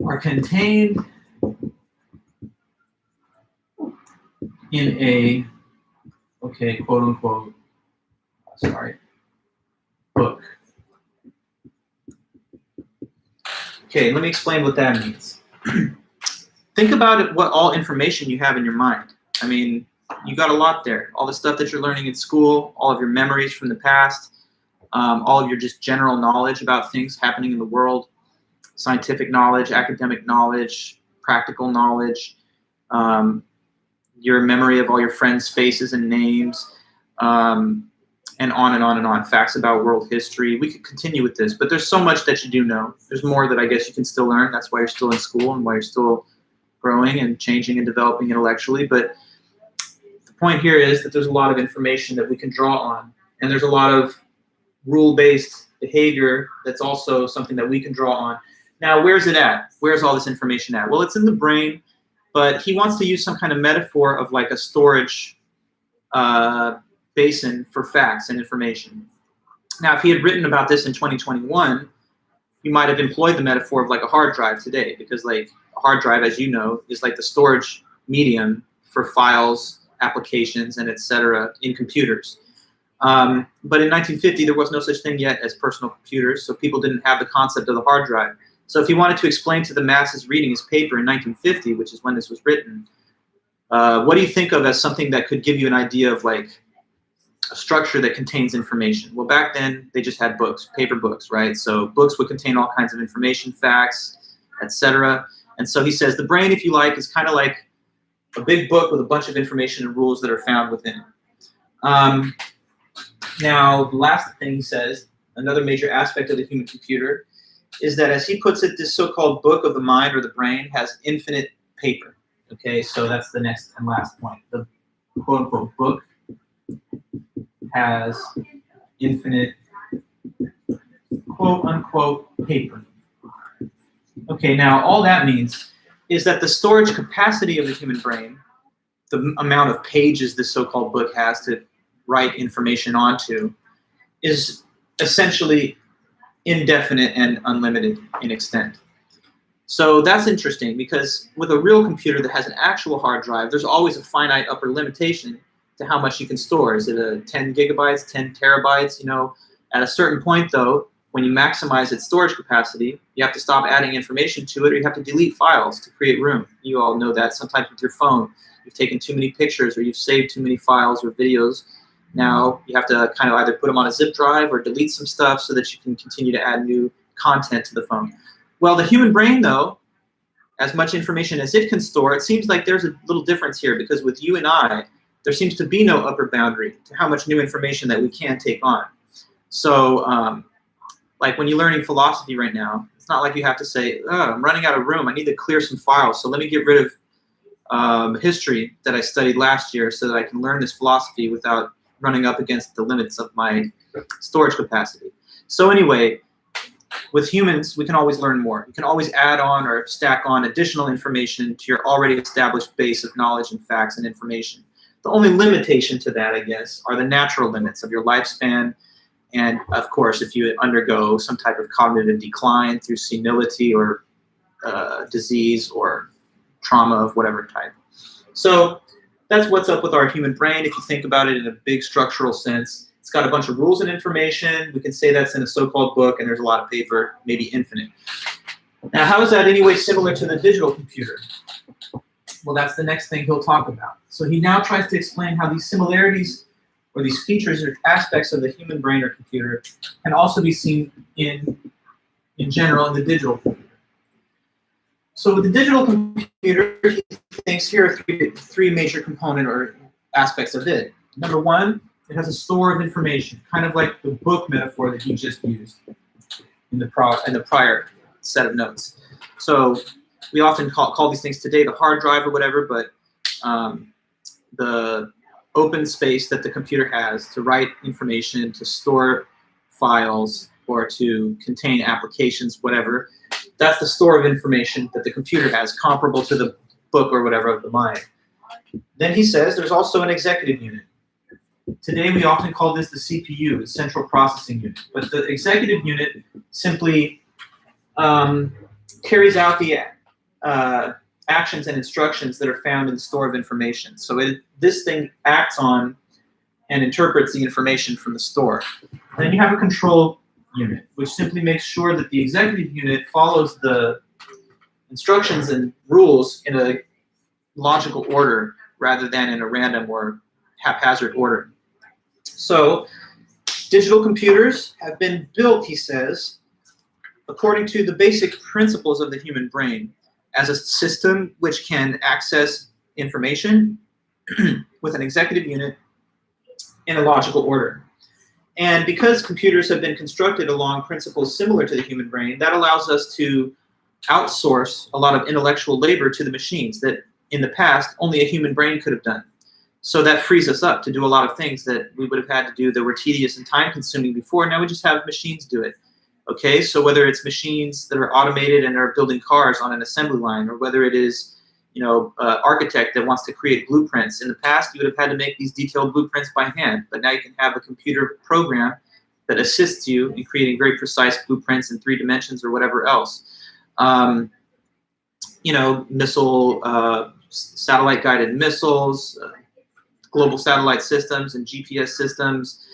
are contained in a, okay, quote unquote, sorry, book. Okay, let me explain what that means. Think about it, what all information you have in your mind. I mean, you got a lot there. All the stuff that you're learning in school, all of your memories from the past, all of your just general knowledge about things happening in the world, scientific knowledge, academic knowledge, practical knowledge, your memory of all your friends' faces and names, and on and on and on. Facts about world history. We could continue with this, but there's so much that you do know. There's more that I guess you can still learn. That's why you're still in school and why you're still growing and changing and developing intellectually. But the point here is that there's a lot of information that we can draw on, and there's a lot of rule-based behavior that's also something that we can draw on. Now, where's it at? Where's all this information at? Well, it's in the brain, but he wants to use some kind of metaphor of like a storage basin for facts and information. Now, if he had written about this in 2021, you might have employed the metaphor of like a hard drive today, because like a hard drive, as you know, is like the storage medium for files, applications, and etc. in computers. But in 1950, there was no such thing yet as personal computers, so people didn't have the concept of the hard drive. So if he wanted to explain to the masses reading his paper in 1950, which is when this was written, what do you think of as something that could give you an idea of like a structure that contains information? Well, back then, they just had books, paper books, right? So books would contain all kinds of information, facts, etc. And so he says the brain, if you like, is kind of like a big book with a bunch of information and rules that are found within it. Now, the last thing he says, another major aspect of the human computer, is that, as he puts it, this so-called book of the mind or the brain has infinite paper. Okay, so that's the next and last point. The quote-unquote book has infinite quote-unquote paper. Okay, now all that means is that the storage capacity of the human brain, the amount of pages this so-called book has to write information onto, is essentially indefinite and unlimited in extent. So that's interesting, because with a real computer that has an actual hard drive, there's always a finite upper limitation to how much you can store. Is it a 10 gigabytes, 10 terabytes? You know, at a certain point, though, when you maximize its storage capacity, you have to stop adding information to it, or you have to delete files to create room. You all know that. Sometimes with your phone, you've taken too many pictures or you've saved too many files or videos. Now you have to kind of either put them on a zip drive or delete some stuff so that you can continue to add new content to the phone. Well, the human brain, though, as much information as it can store, it seems like there's a little difference here, because with you and I, there seems to be no upper boundary to how much new information that we can take on. So, like when you're learning philosophy right now, it's not like you have to say, oh, I'm running out of room, I need to clear some files, so let me get rid of history that I studied last year so that I can learn this philosophy without running up against the limits of my storage capacity. So anyway, with humans, we can always learn more. You can always add on or stack on additional information to your already established base of knowledge and facts and information. The only limitation to that, I guess, are the natural limits of your lifespan. And of course, if you undergo some type of cognitive decline through senility or disease or trauma of whatever type. So that's what's up with our human brain. If you think about it in a big structural sense, it's got a bunch of rules and information. We can say that's in a so-called book, and there's a lot of paper, maybe infinite. Now, how is that anyway similar to the digital computer? Well, that's the next thing he'll talk about. So he now tries to explain how these similarities or these features or aspects of the human brain or computer can also be seen in general in the digital computer. So with the digital computer, he thinks here are three major component or aspects of it. Number one, it has a store of information, kind of like the book metaphor that he just used in the prior set of notes. So we often call these things today the hard drive or whatever, but the open space that the computer has to write information, to store files, or to contain applications, whatever, that's the store of information that the computer has, comparable to the book or whatever of the mind. Then he says there's also an executive unit. Today we often call this the CPU, the central processing unit. But the executive unit simply carries out the actions and instructions that are found in the store of information. So this thing acts on and interprets the information from the store. Then you have a control unit, which simply makes sure that the executive unit follows the instructions and rules in a logical order rather than in a random or haphazard order. So digital computers have been built, he says, according to the basic principles of the human brain, as a system which can access information with an executive unit in a logical order. And because computers have been constructed along principles similar to the human brain, that allows us to outsource a lot of intellectual labor to the machines that in the past only a human brain could have done. So that frees us up to do a lot of things that we would have had to do that were tedious and time consuming before. Now we just have machines do it. Okay, so whether it's machines that are automated and are building cars on an assembly line, or whether it is, architect that wants to create blueprints. In the past, you would have had to make these detailed blueprints by hand, but now you can have a computer program that assists you in creating very precise blueprints in 3 dimensions or whatever else. Satellite-guided missiles, global satellite systems and GPS systems,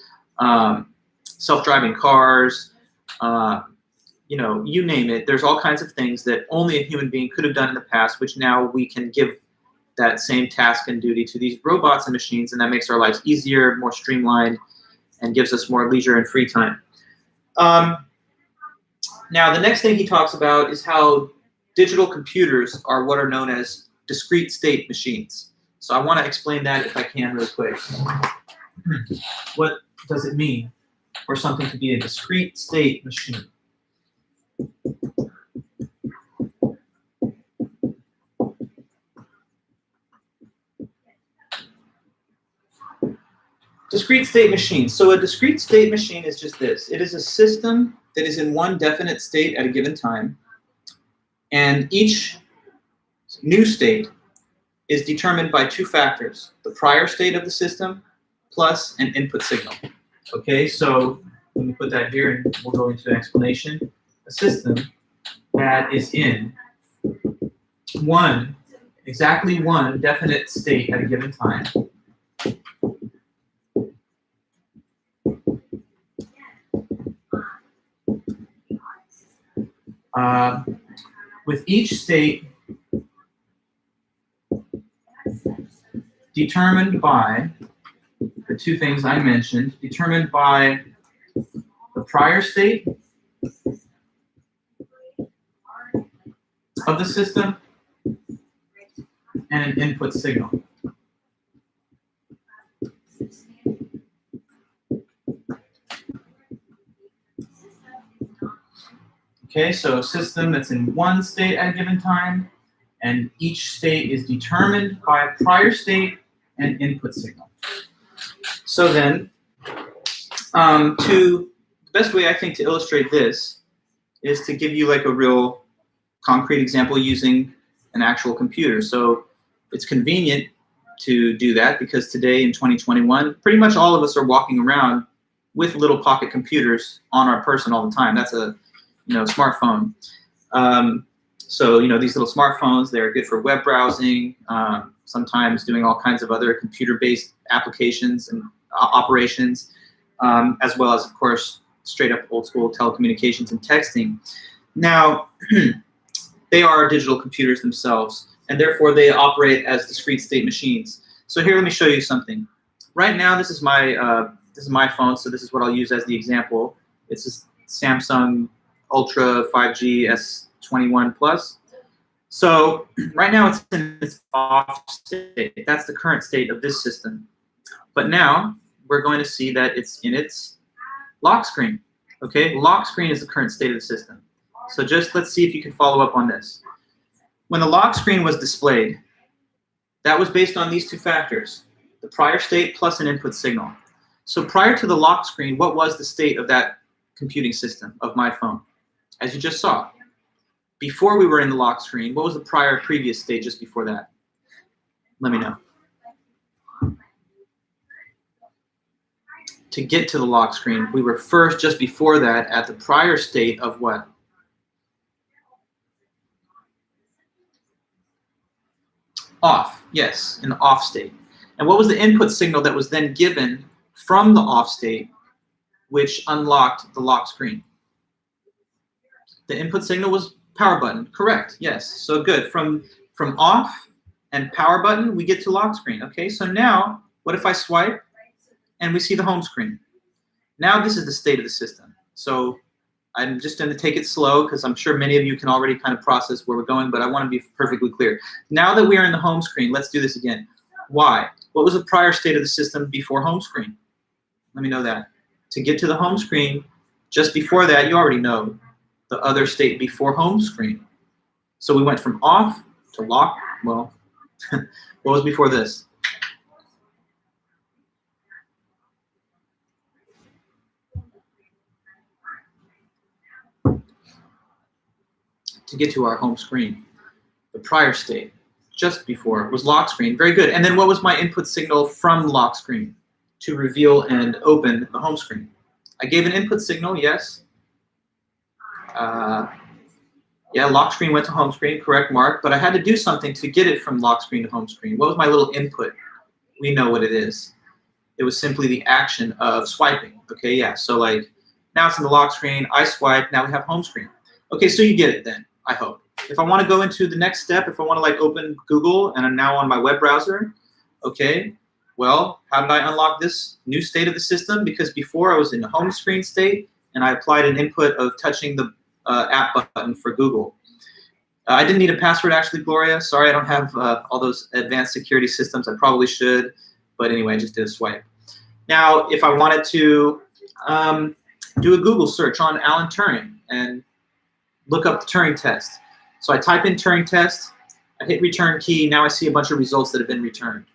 self-driving cars, you name it. There's all kinds of things that only a human being could have done in the past, which now we can give that same task and duty to these robots and machines, and that makes our lives easier, more streamlined, and gives us more leisure and free time. Now, the next thing he talks about is how digital computers are what are known as discrete state machines. So I want to explain that if I can really quick. what does it mean for something to be a discrete state machine? Discrete state machine. So a discrete state machine is just this. It is a system that is in one definite state at a given time, and each new state is determined by two factors: the prior state of the system plus an input signal. Okay, so let me put that here and we'll go into an explanation. A system that is in exactly one definite state at a given time with each state determined by the two things I mentioned, determined by the prior state of the system and an input signal. Okay, so a system that's in one state at a given time, and each state is determined by a prior state and input signal. So then, the best way I think to illustrate this is to give you like a real concrete example using an actual computer. So it's convenient to do that because today in 2021, pretty much all of us are walking around with little pocket computers on our person all the time. That's a smartphone. So these little smartphones, they're good for web browsing, sometimes doing all kinds of other computer-based applications and operations, as well as, of course, straight up old school telecommunications and texting. Now, they are digital computers themselves, and therefore they operate as discrete state machines. So here, let me show you something. Right now, this is my phone, so this is what I'll use as the example. It's a Samsung Ultra 5G S21 Plus. So right now it's in its off state. That's the current state of this system. But now we're going to see that it's in its lock screen. Okay, lock screen is the current state of the system. So just let's see if you can follow up on this. When the lock screen was displayed, that was based on these two factors: the prior state plus an input signal. So prior to the lock screen, what was the state of that computing system of my phone? As you just saw, before we were in the lock screen, what was the previous state just before that? Let me know. To get to the lock screen, we were first, just before that, at the prior state of what? Off, yes, in the off state. And what was the input signal that was then given from the off state, which unlocked the lock screen? The input signal was power button, correct, yes. So good, from off and power button, we get to lock screen. Okay, so now, what if I swipe and we see the home screen? Now this is the state of the system. So I'm just going to take it slow because I'm sure many of you can already kind of process where we're going, but I want to be perfectly clear. Now that we are in the home screen, let's do this again. Why? What was the prior state of the system before home screen? Let me know that. To get to the home screen, just before that, you already know the other state before home screen. So we went from off to lock. Well, what was before this? To get to our home screen, the prior state just before was lock screen. Very good. And then what was my input signal from lock screen to reveal and open the home screen? I gave an input signal, yes. Yeah, lock screen went to home screen, correct, Mark, but I had to do something to get it from lock screen to home screen. What was my little input? We know what it is. It was simply the action of swiping. Okay, yeah, so like now it's in the lock screen, I swipe, now we have home screen. Okay, so you get it then, I hope. If I want to go into the next step, if I want to like open Google and I'm now on my web browser, okay, well, how did I unlock this new state of the system? Because before I was in the home screen state and I applied an input of touching the app button for Google. I didn't need a password actually, Gloria. Sorry, I don't have all those advanced security systems. I probably should, but anyway, I just did a swipe. Now, if I wanted to do a Google search on Alan Turing and look up the Turing test. So I type in Turing test, I hit return key, now I see a bunch of results that have been returned.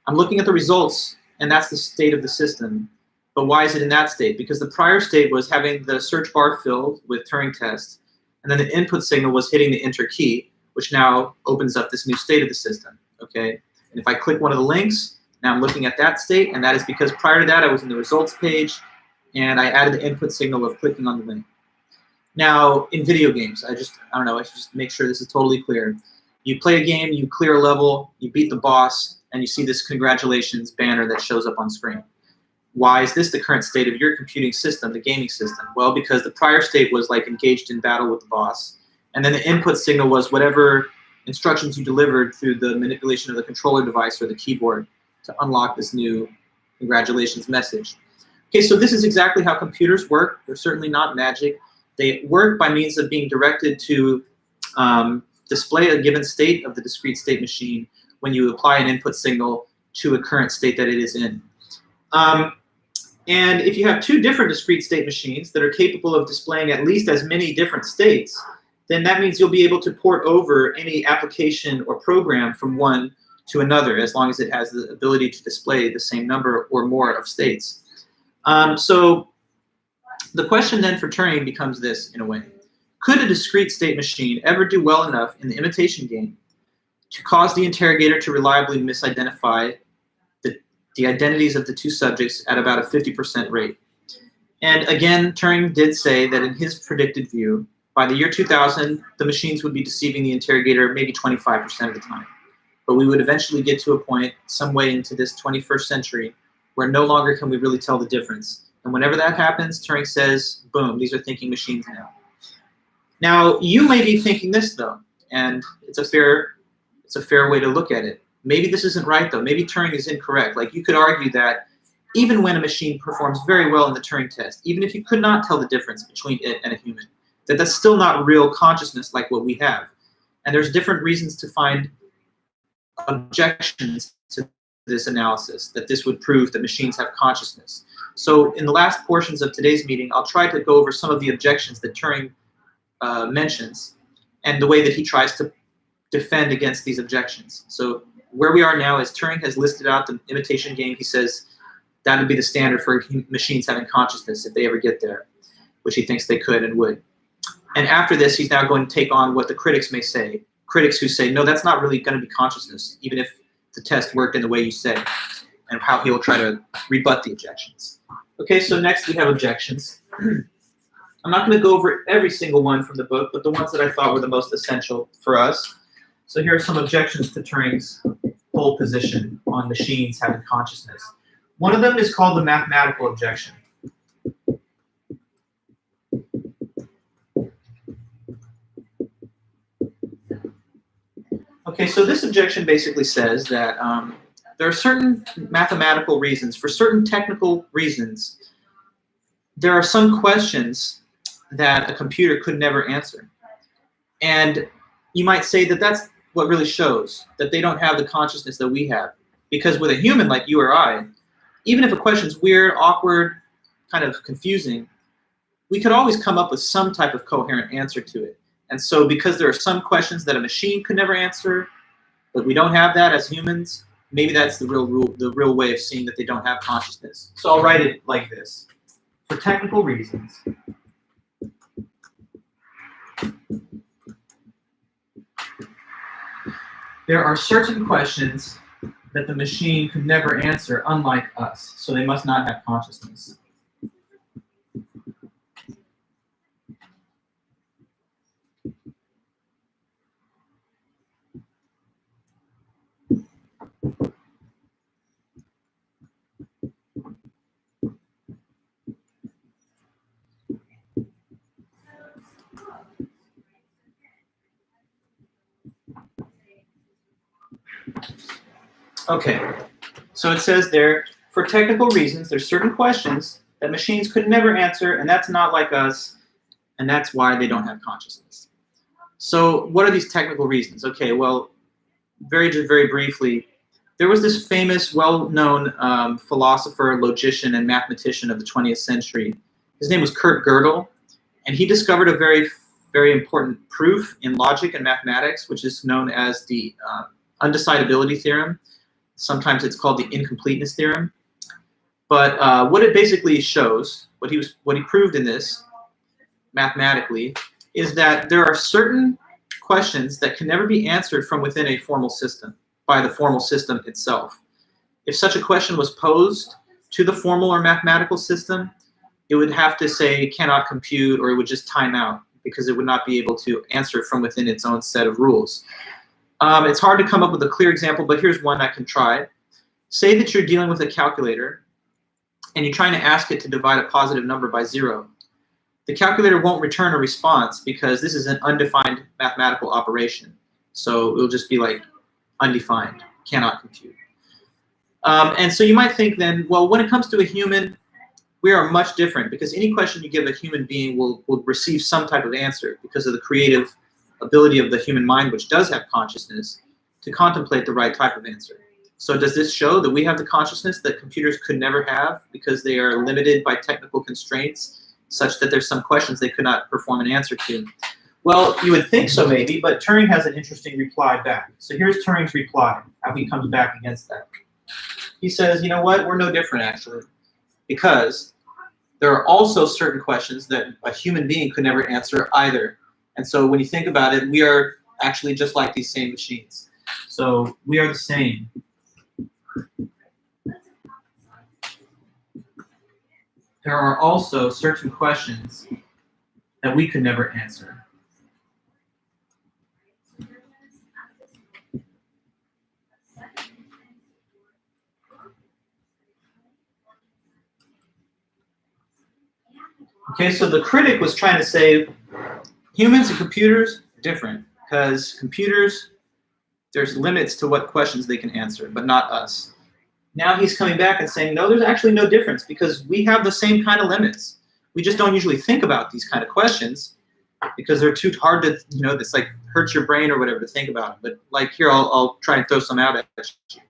I'm looking at the results, and that's the state of the system. But why is it in that state? Because the prior state was having the search bar filled with Turing test, and then the input signal was hitting the enter key, which now opens up this new state of the system, okay? And if I click one of the links, now I'm looking at that state, and that is because prior to that I was in the results page, and I added the input signal of clicking on the link. Now, in video games, I don't know, I should just make sure this is totally clear. You play a game, you clear a level, you beat the boss, and you see this congratulations banner that shows up on screen. Why is this the current state of your computing system, the gaming system? Well, because the prior state was like engaged in battle with the boss, and then the input signal was whatever instructions you delivered through the manipulation of the controller device or the keyboard to unlock this new congratulations message. Okay, so this is exactly how computers work. They're certainly not magic. They work by means of being directed to display a given state of the discrete state machine when you apply an input signal to a current state that it is in. And if you have two different discrete state machines that are capable of displaying at least as many different states, then that means you'll be able to port over any application or program from one to another as long as it has the ability to display the same number or more of states. So the question then for Turing becomes this, in a way. Could a discrete state machine ever do well enough in the imitation game to cause the interrogator to reliably misidentify the identities of the two subjects at about a 50% rate? And again, Turing did say that in his predicted view, by the year 2000, the machines would be deceiving the interrogator maybe 25% of the time. But we would eventually get to a point, some way into this 21st century, where no longer can we really tell the difference. And whenever that happens, Turing says, boom, these are thinking machines now. Now, you may be thinking this, though, and it's a fair way to look at it. Maybe this isn't right, though. Maybe Turing is incorrect. Like, you could argue that even when a machine performs very well in the Turing test, even if you could not tell the difference between it and a human, that's still not real consciousness like what we have. And there's different reasons to find objections to this analysis, that this would prove that machines have consciousness. So in the last portions of today's meeting, I'll try to go over some of the objections that Turing mentions and the way that he tries to defend against these objections. So where we are now is Turing has listed out the imitation game. He says that would be the standard for machines having consciousness if they ever get there, which he thinks they could and would. And after this, he's now going to take on what the critics may say. Critics who say, no, that's not really going to be consciousness, even if the test worked in the way you say, and how he'll try to rebut the objections. Okay, so next we have objections. I'm not going to go over every single one from the book, but the ones that I thought were the most essential for us. So here are some objections to Turing's whole position on machines having consciousness. One of them is called the mathematical objection. Okay, so this objection basically says that there are certain mathematical reasons, for certain technical reasons, there are some questions that a computer could never answer. And you might say that that's what really shows that they don't have the consciousness that we have. Because with a human like you or I, even if a question's weird, awkward, kind of confusing, we could always come up with some type of coherent answer to it. And so because there are some questions that a machine could never answer, but we don't have that as humans, maybe that's the real way of seeing that they don't have consciousness. So I'll write it like this. For technical reasons, there are certain questions that the machine could never answer, unlike us, so they must not have consciousness. Okay, so it says there, for technical reasons, there's certain questions that machines could never answer, and that's not like us, and that's why they don't have consciousness. So what are these technical reasons? Okay, well, very briefly, There was this famous, well-known philosopher, logician, and mathematician of the 20th century. His name was Kurt Gödel, and he discovered a very, very important proof in logic and mathematics, which is known as the Undecidability Theorem. Sometimes it's called the Incompleteness Theorem. But what it basically shows, what he proved in this mathematically, is that there are certain questions that can never be answered from within a formal system, by the formal system itself. If such a question was posed to the formal or mathematical system, it would have to say cannot compute, or it would just time out because it would not be able to answer it from within its own set of rules. It's hard to come up with a clear example, but here's one I can try. Say that you're dealing with a calculator and you're trying to ask it to divide a positive number by 0. The calculator won't return a response because this is an undefined mathematical operation. So it'll just be like undefined, cannot compute. And so you might think then, well, when it comes to a human, we are much different because any question you give a human being will receive some type of answer because of the creative ability of the human mind, which does have consciousness, to contemplate the right type of answer. So does this show that we have the consciousness that computers could never have because they are limited by technical constraints such that there's some questions they could not perform an answer to? Well, you would think so maybe, but Turing has an interesting reply back. So here's Turing's reply, how he comes back against that. He says, you know what, we're no different actually, because there are also certain questions that a human being could never answer either. And so when you think about it, we are actually just like these same machines. So we are the same. There are also certain questions that we could never answer. Okay, so the critic was trying to say humans and computers, different, because computers, there's limits to what questions they can answer, but not us. Now he's coming back and saying, no, there's actually no difference because we have the same kind of limits. We just don't usually think about these kind of questions because they're too hard to, you know, this like hurts your brain or whatever to think about. But like here, I'll try and throw some out at you.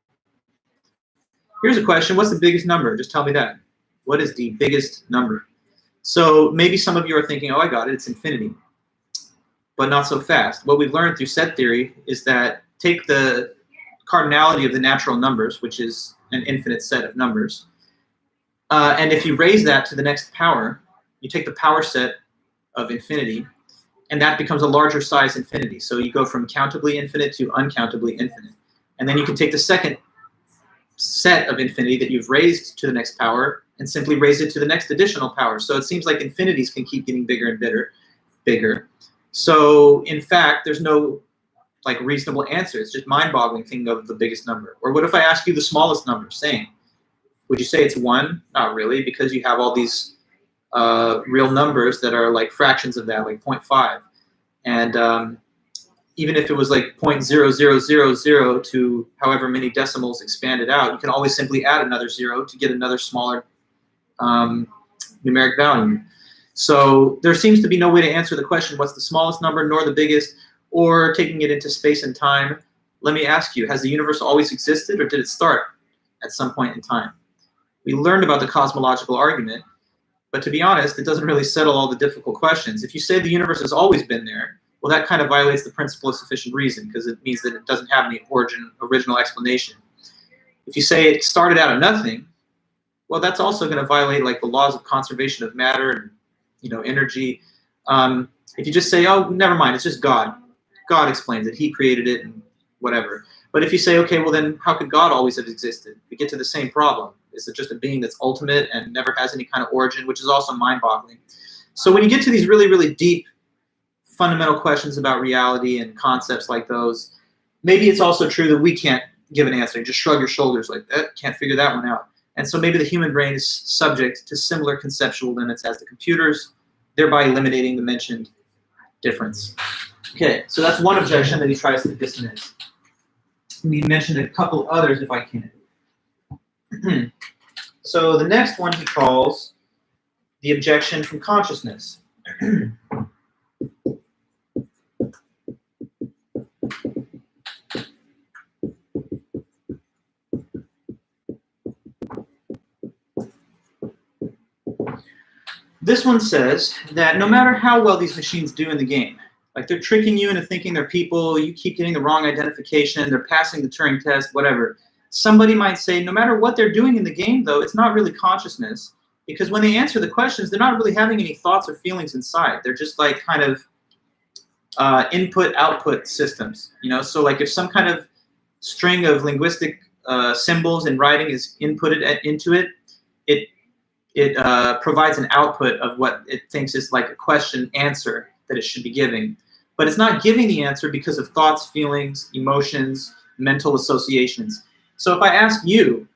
Here's a question, what's the biggest number? Just tell me that. What is the biggest number? So maybe some of you are thinking, oh, I got it, it's infinity. But not so fast. What we've learned through set theory is that take the cardinality of the natural numbers, which is an infinite set of numbers, and if you raise that to the next power, you take the power set of infinity, and that becomes a larger size infinity. So you go from countably infinite to uncountably infinite. And then you can take the second set of infinity that you've raised to the next power and simply raise it to the next additional power. So it seems like infinities can keep getting bigger and bigger. So in fact, there's no like reasonable answer. It's just mind-boggling thinking of the biggest number. Or what if I ask you the smallest number? Same. Would you say it's 1? Not really, because you have all these real numbers that are like fractions of that, like 0.5. And even if it was like 0.0000 to however many decimals expanded out, you can always simply add another 0 to get another smaller numeric value. So there seems to be no way to answer the question, what's the smallest number, nor the biggest, or taking it into space and time. Let me ask you, has the universe always existed, or did it start at some point in time? We learned about the cosmological argument, but to be honest, it doesn't really settle all the difficult questions. If you say the universe has always been there, well, that kind of violates the principle of sufficient reason, because it means that it doesn't have any original explanation. If you say it started out of nothing, well, that's also going to violate like the laws of conservation of matter and, you know, energy. If you just say, oh, never mind, it's just God. God explains it. He created it and whatever. But if you say, okay, well then how could God always have existed? We get to the same problem. Is it just a being that's ultimate and never has any kind of origin, which is also mind-boggling. So when you get to these really, really deep fundamental questions about reality and concepts like those, maybe it's also true that we can't give an answer. You just shrug your shoulders like that, can't figure that one out. And so maybe the human brain is subject to similar conceptual limits as the computers, thereby eliminating the mentioned difference. Okay, so that's one objection that he tries to dismiss. Let me mention a couple others if I can. So the next one he calls the objection from consciousness. this one says that no matter how well these machines do in the game, like they're tricking you into thinking they're people, you keep getting the wrong identification, they're passing the Turing test, whatever. Somebody might say, no matter what they're doing in the game, though, it's not really consciousness, because when they answer the questions, they're not really having any thoughts or feelings inside. They're just like kind of input-output systems, you know? So like if some kind of string of linguistic symbols in writing is inputted into it, it provides an output of what it thinks is like a question answer that it should be giving. But it's not giving the answer because of thoughts, feelings, emotions, mental associations. So if I ask you,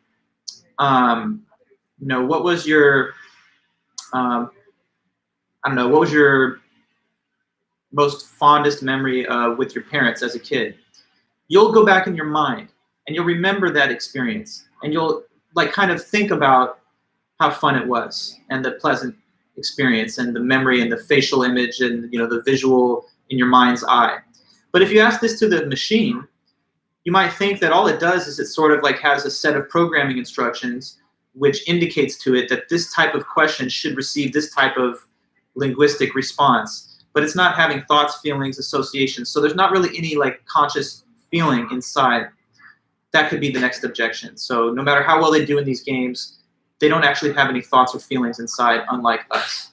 you know, what was your, I don't know, what was your most fondest memory with your parents as a kid? You'll go back in your mind and you'll remember that experience, and you'll like kind of think about how fun it was and the pleasant experience and the memory and the facial image and, you know, the visual in your mind's eye. But if you ask this to the machine, you might think that all it does is it sort of like has a set of programming instructions which indicates to it that this type of question should receive this type of linguistic response. But it's not having thoughts, feelings, associations. So there's not really any like conscious feeling inside. That could be the next objection. So no matter how well they do in these games, they don't actually have any thoughts or feelings inside, unlike us.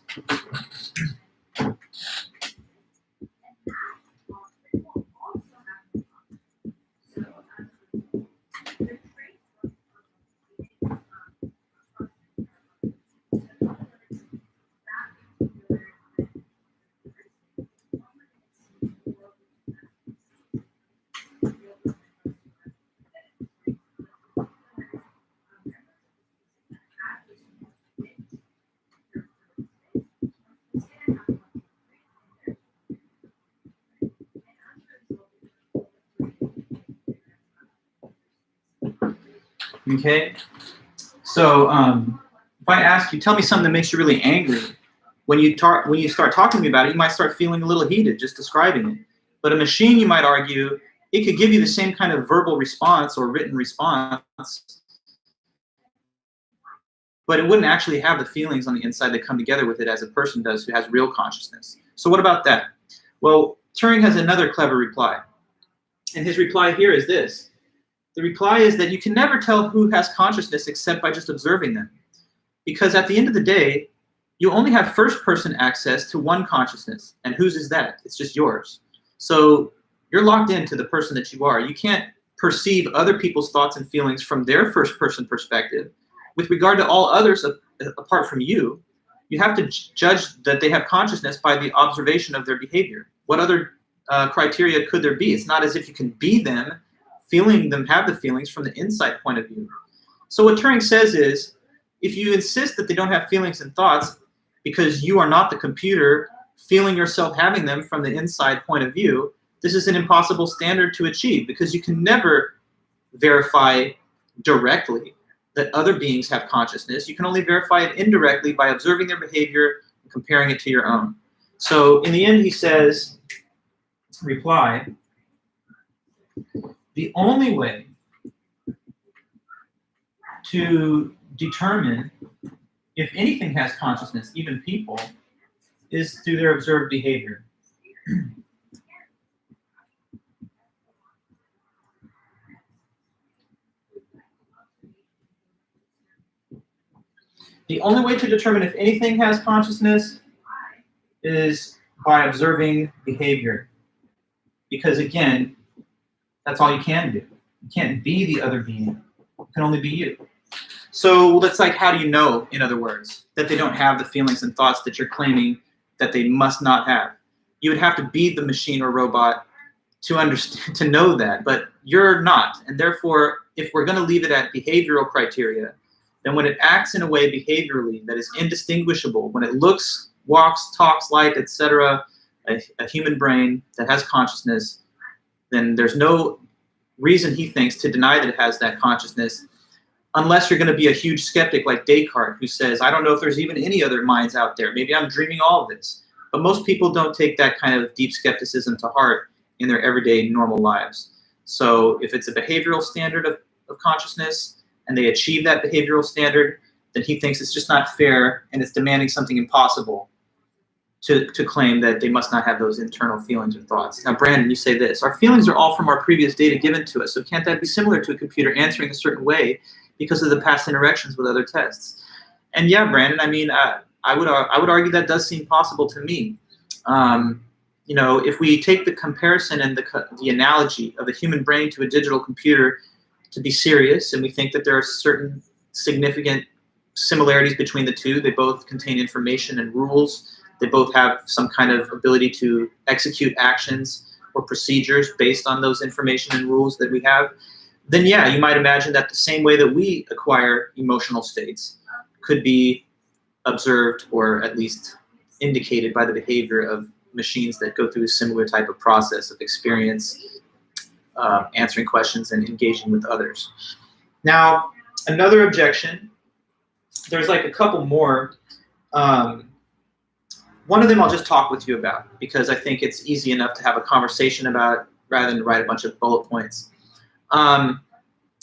Okay, so if I ask you, tell me something that makes you really angry. When you start talking to me about it, you might start feeling a little heated just describing it. But a machine, you might argue, it could give you the same kind of verbal response or written response, but it wouldn't actually have the feelings on the inside that come together with it as a person does who has real consciousness. So what about that? Well, Turing has another clever reply. And his reply here is this. The reply is that you can never tell who has consciousness except by just observing them. Because at the end of the day, you only have first-person access to one consciousness. And whose is that? It's just yours. So you're locked into the person that you are. You can't perceive other people's thoughts and feelings from their first-person perspective. With regard to all others apart from you, you have to judge that they have consciousness by the observation of their behavior. What other criteria could there be? It's not as if you can be them, feeling them, have the feelings from the inside point of view. So what Turing says is, if you insist that they don't have feelings and thoughts because you are not the computer feeling yourself having them from the inside point of view, this is an impossible standard to achieve, because you can never verify directly that other beings have consciousness. You can only verify it indirectly by observing their behavior and comparing it to your own. So in the end, he says, reply, the only way to determine if anything has consciousness, even people, is through their observed behavior. The only way to determine if anything has consciousness is by observing behavior. Because again, that's all you can do. You can't be the other being. It can only be you. So that's like, how do you know, in other words, that they don't have the feelings and thoughts that you're claiming that they must not have? You would have to be the machine or robot to understand, to know that, but you're not. And therefore, if we're going to leave it at behavioral criteria, then when it acts in a way behaviorally that is indistinguishable, when it looks, walks, talks like, etc., a human brain that has consciousness, then there's no reason, he thinks, to deny that it has that consciousness, unless you're going to be a huge skeptic like Descartes, who says, I don't know if there's even any other minds out there. Maybe I'm dreaming all of this. But most people don't take that kind of deep skepticism to heart in their everyday normal lives. So if it's a behavioral standard of consciousness, and they achieve that behavioral standard, then he thinks it's just not fair and it's demanding something impossible to claim that they must not have those internal feelings or thoughts. Now, Brandon, you say this: our feelings are all from our previous data given to us, so can't that be similar to a computer answering a certain way because of the past interactions with other tests? And yeah, Brandon, I mean, I would argue that does seem possible to me. You know, if we take the comparison and the analogy of a human brain to a digital computer to be serious, and we think that there are certain significant similarities between the two, they both contain information and rules, they both have some kind of ability to execute actions or procedures based on those information and rules that we have, then yeah, you might imagine that the same way that we acquire emotional states could be observed or at least indicated by the behavior of machines that go through a similar type of process of experience, answering questions and engaging with others. Now, another objection, there's like a couple more. One of them I'll just talk with you about because I think it's easy enough to have a conversation about rather than to write a bunch of bullet points. And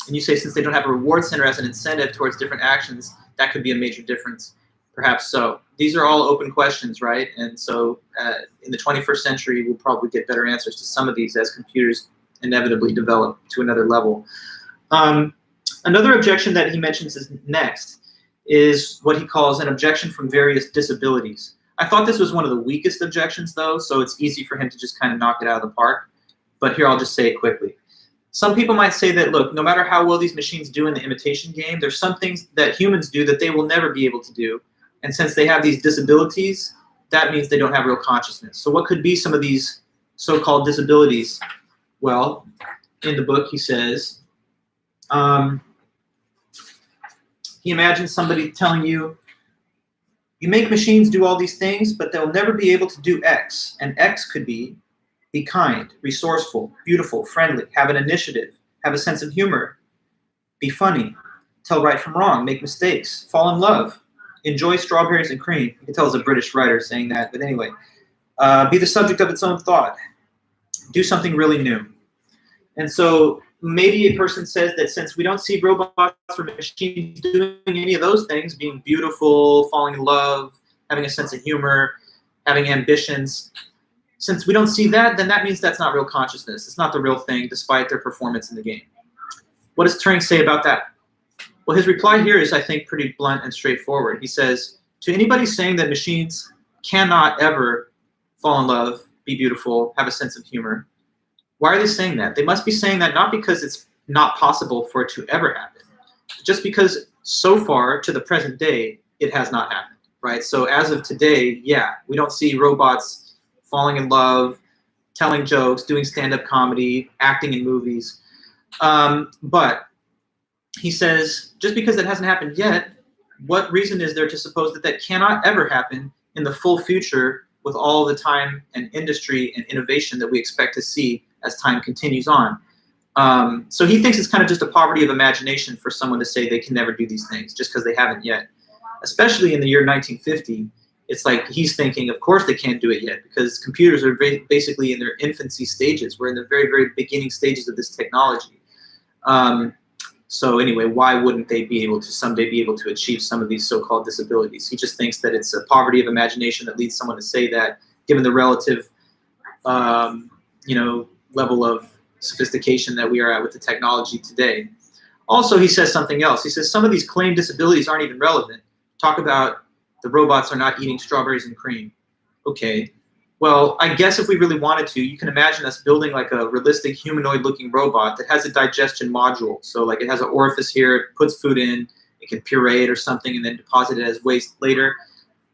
you say since they don't have a reward center as an incentive towards different actions, that could be a major difference. Perhaps so. These are all open questions, right? And so in the 21st century, we'll probably get better answers to some of these as computers inevitably develop to another level. Another objection that he mentions is next is what he calls an objection from various disabilities. I thought this was one of the weakest objections, though, so it's easy for him to just kind of knock it out of the park. But here, I'll just say it quickly. Some people might say that, look, no matter how well these machines do in the imitation game, there's some things that humans do that they will never be able to do. And since they have these disabilities, that means they don't have real consciousness. So what could be some of these so-called disabilities? Well, in the book, he says, he imagines somebody telling you, you make machines do all these things, but they'll never be able to do X. And X could be kind, resourceful, beautiful, friendly, have an initiative, have a sense of humor, be funny, tell right from wrong, make mistakes, fall in love, enjoy strawberries and cream. You can tell it's a British writer saying that, but anyway. Be the subject of its own thought. Do something really new. And so maybe a person says that since we don't see robots or machines doing any of those things, being beautiful, falling in love, having a sense of humor, having ambitions, since we don't see that, then that means that's not real consciousness. It's not the real thing, despite their performance in the game. What does Turing say about that? Well, his reply here is, I think, pretty blunt and straightforward. He says, to anybody saying that machines cannot ever fall in love, be beautiful, have a sense of humor, why are they saying that? They must be saying that not because it's not possible for it to ever happen, just because so far to the present day, it has not happened, right? So as of today, yeah, we don't see robots falling in love, telling jokes, doing stand-up comedy, acting in movies. But he says, just because it hasn't happened yet, what reason is there to suppose that that cannot ever happen in the full future with all the time and industry and innovation that we expect to see as time continues on? So he thinks it's kind of just a poverty of imagination for someone to say they can never do these things just because they haven't yet. Especially in the year 1950, it's like he's thinking, of course they can't do it yet because computers are basically in their infancy stages. We're in the very, very beginning stages of this technology. So anyway, why wouldn't they be able to someday be able to achieve some of these so-called disabilities? He just thinks that it's a poverty of imagination that leads someone to say that, given the relative, level of sophistication that we are at with the technology today. Also, he says something else. He says some of these claimed disabilities aren't even relevant. Talk about the robots are not eating strawberries and cream. Okay. Well, I guess if we really wanted to, you can imagine us building like a realistic humanoid-looking robot that has a digestion module. So like it has an orifice here, it puts food in, it can puree it or something and then deposit it as waste later.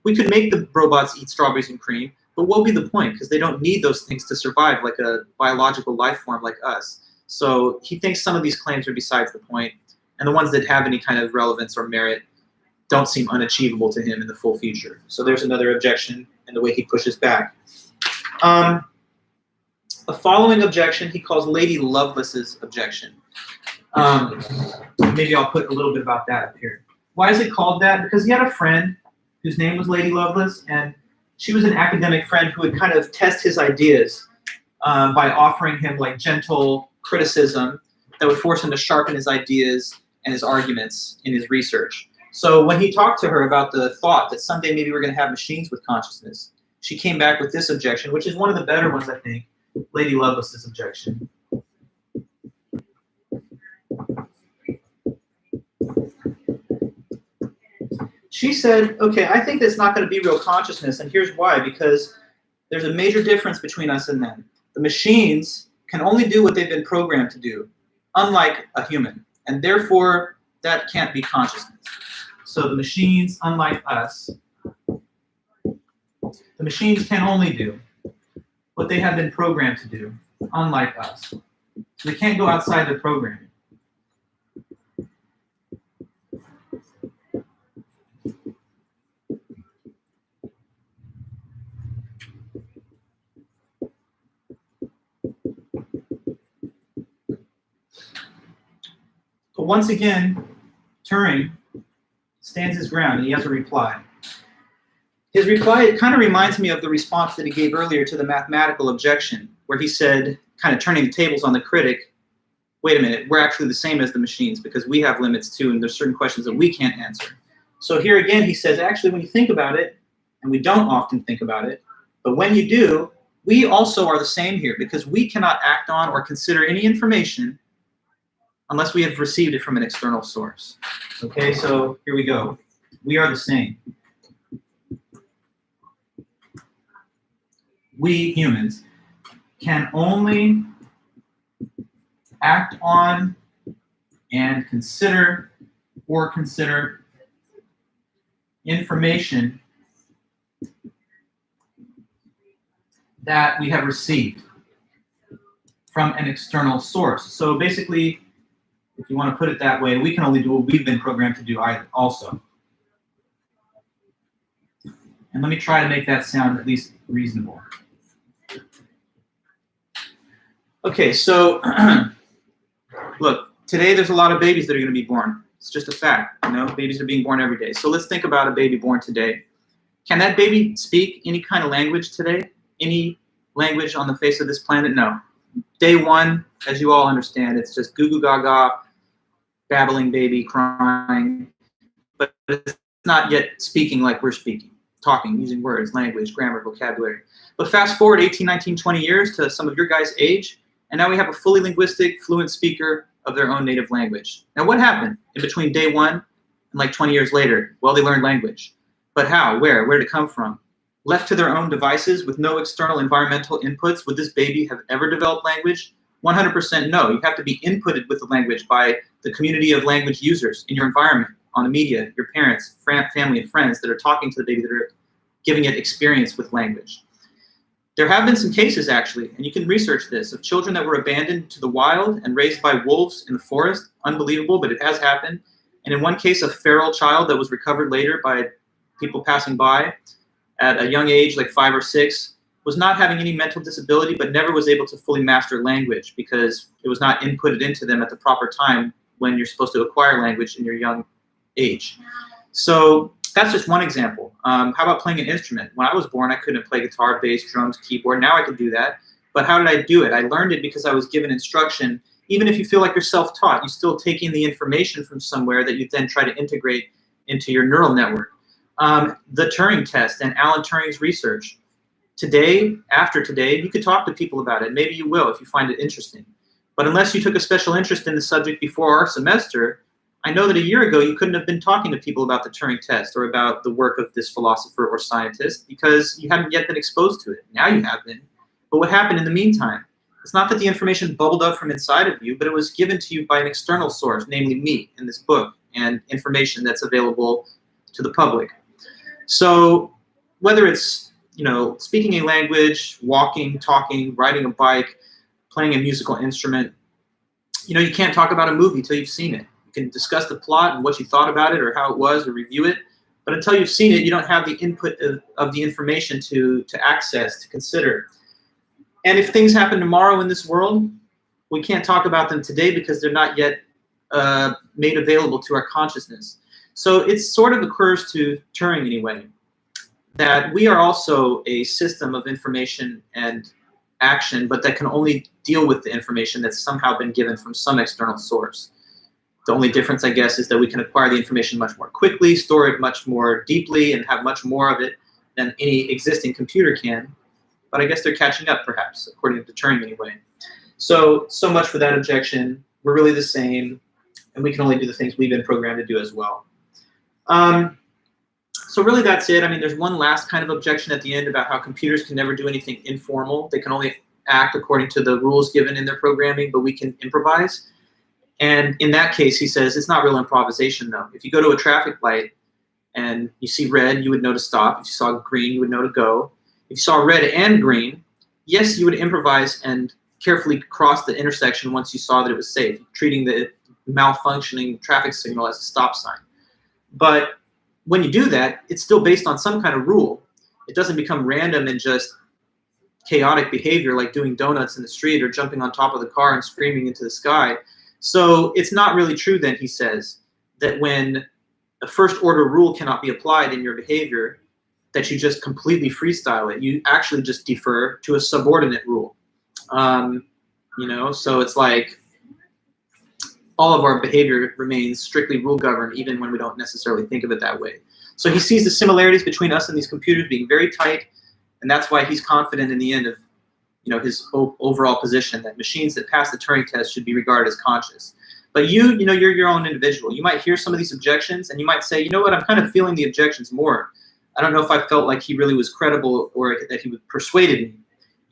We could make the robots eat strawberries and cream, but what would be the point? Because they don't need those things to survive like a biological life form like us. So he thinks some of these claims are besides the point, and the ones that have any kind of relevance or merit don't seem unachievable to him in the full future. So there's another objection in the way he pushes back. A following objection he calls Lady Loveless's objection. Maybe I'll put a little bit about that up here. Why is it called that? Because he had a friend whose name was Lady Loveless, and she was an academic friend who would kind of test his ideas by offering him like gentle criticism that would force him to sharpen his ideas and his arguments in his research. So when he talked to her about the thought that someday maybe we're going to have machines with consciousness, she came back with this objection, which is one of the better ones, I think, Lady Loveless's objection. She said, okay, I think that's not going to be real consciousness, and here's why, because there's a major difference between us and them. The machines can only do what they've been programmed to do, unlike a human, and therefore that can't be consciousness. So the machines, unlike us, the machines can only do what they have been programmed to do, unlike us. So they can't go outside their programming. But once again, Turing stands his ground, and he has a reply. His reply kind of reminds me of the response that he gave earlier to the mathematical objection, where he said, kind of turning the tables on the critic, wait a minute, we're actually the same as the machines because we have limits too, and there's certain questions that we can't answer. So here again, he says, actually, when you think about it, and we don't often think about it, but when you do, we also are the same here because we cannot act on or consider any information unless we have received it from an external source. Okay, so here we go. We are the same. We humans can only act on and consider information that we have received from an external source. So basically, if you want to put it that way, we can only do what we've been programmed to do also. And let me try to make that sound at least reasonable. Okay, so look, today there's a lot of babies that are going to be born. It's just a fact, you know, babies are being born every day. So let's think about a baby born today. Can that baby speak any kind of language today? Any language on the face of this planet? No. Day one, as you all understand, it's just goo goo gaga, babbling baby, crying, but it's not yet speaking like we're speaking, talking, using words, language, grammar, vocabulary. But fast forward 18, 19, 20 years to some of your guys' age, and now we have a fully linguistic, fluent speaker of their own native language. Now what happened in between day one and like 20 years later? Well, they learned language. But how? Where? Where did it come from? Left to their own devices with no external environmental inputs, would this baby have ever developed language? 100% no. You have to be inputted with the language by the community of language users in your environment, on the media, your parents, family, and friends that are talking to the baby, that are giving it experience with language. There have been some cases, actually, and you can research this, of children that were abandoned to the wild and raised by wolves in the forest. Unbelievable, but it has happened. And in one case, a feral child that was recovered later by people passing by at a young age, like 5 or 6, was not having any mental disability, but never was able to fully master language because it was not inputted into them at the proper time when you're supposed to acquire language in your young age. So that's just one example. How about playing an instrument? When I was born, I couldn't play guitar, bass, drums, keyboard. Now I can do that. But how did I do it? I learned it because I was given instruction. Even if you feel like you're self-taught, you're still taking the information from somewhere that you then try to integrate into your neural network. The Turing Test and Alan Turing's research. Today, after today, you could talk to people about it. Maybe you will if you find it interesting. But unless you took a special interest in the subject before our semester, I know that a year ago you couldn't have been talking to people about the Turing Test or about the work of this philosopher or scientist because you haven't yet been exposed to it. Now you have been. But what happened in the meantime? It's not that the information bubbled up from inside of you, but it was given to you by an external source, namely me in this book, and information that's available to the public. So whether it's, you know, speaking a language, walking, talking, riding a bike, playing a musical instrument, you know, you can't talk about a movie until you've seen it. You can discuss the plot and what you thought about it or how it was or review it, but until you've seen it, you don't have the input of the information to access, to consider. And if things happen tomorrow in this world, we can't talk about them today because they're not yet made available to our consciousness. So it sort of occurs to Turing anyway, that we are also a system of information and action, but that can only deal with the information that's somehow been given from some external source. The only difference, I guess, is that we can acquire the information much more quickly, store it much more deeply, and have much more of it than any existing computer can. But I guess they're catching up, perhaps, according to Turing anyway. So much for that objection. We're really the same, and we can only do the things we've been programmed to do as well. So really that's it. I mean, there's one last kind of objection at the end about how computers can never do anything informal. They can only act according to the rules given in their programming, but we can improvise. And in that case, he says, it's not real improvisation, though. If you go to a traffic light and you see red, you would know to stop. If you saw green, you would know to go. If you saw red and green, yes, you would improvise and carefully cross the intersection once you saw that it was safe, treating the malfunctioning traffic signal as a stop sign. But when you do that, it's still based on some kind of rule. It doesn't become random and just chaotic behavior like doing donuts in the street or jumping on top of the car and screaming into the sky. So it's not really true then, he says, that when a first order rule cannot be applied in your behavior, that you just completely freestyle it. You actually just defer to a subordinate rule. So it's like all of our behavior remains strictly rule governed, even when we don't necessarily think of it that way. So he sees the similarities between us and these computers being very tight, and that's why he's confident in the end of his overall position that machines that pass the Turing test should be regarded as conscious. But you're your own individual. You might hear some of these objections, and you might say, you know what, I'm kind of feeling the objections more. I don't know if I felt like he really was credible or that he persuaded me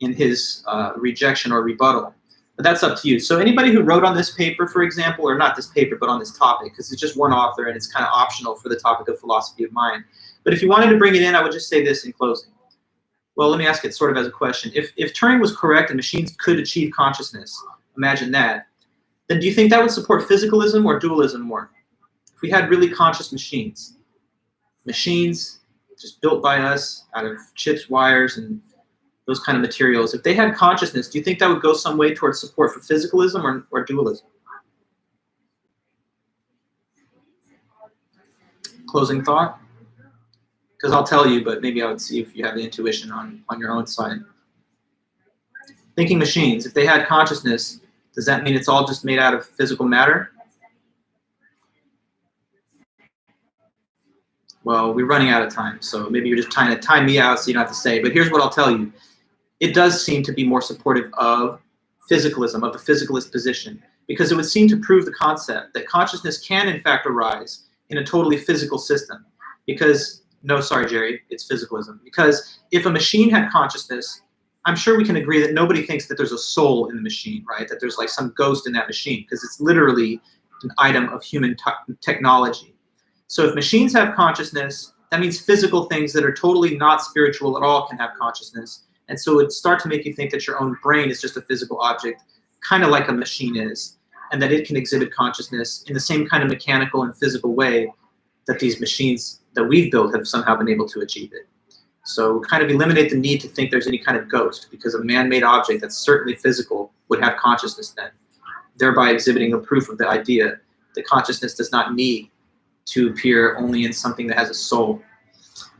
in his rejection or rebuttal. But that's up to you. So anybody who wrote on this paper, for example, or not this paper, but on this topic, because it's just one author and it's kind of optional for the topic of philosophy of mind. But if you wanted to bring it in, I would just say this in closing. Well, let me ask it sort of as a question. If Turing was correct and machines could achieve consciousness, imagine that, then do you think that would support physicalism or dualism more? If we had really conscious machines just built by us out of chips, wires, and those kind of materials, if they had consciousness, do you think that would go some way towards support for physicalism or dualism? Closing thought? Because I'll tell you, but maybe I would see if you have the intuition on your own side. Thinking machines, if they had consciousness, does that mean it's all just made out of physical matter? Well, we're running out of time, so maybe you're just trying to time me out so you don't have to say. But here's what I'll tell you. It does seem to be more supportive of physicalism, of the physicalist position, because it would seem to prove the concept that consciousness can, in fact, arise in a totally physical system. Because, no, sorry, Jerry, it's physicalism. Because if a machine had consciousness, I'm sure we can agree that nobody thinks that there's a soul in the machine, right? That there's like some ghost in that machine, because it's literally an item of human technology. So if machines have consciousness, that means physical things that are totally not spiritual at all can have consciousness. And so it would start to make you think that your own brain is just a physical object, kind of like a machine is, and that it can exhibit consciousness in the same kind of mechanical and physical way that these machines that we've built have somehow been able to achieve it. So kind of eliminate the need to think there's any kind of ghost, because a man-made object that's certainly physical would have consciousness then, thereby exhibiting a proof of the idea that consciousness does not need to appear only in something that has a soul.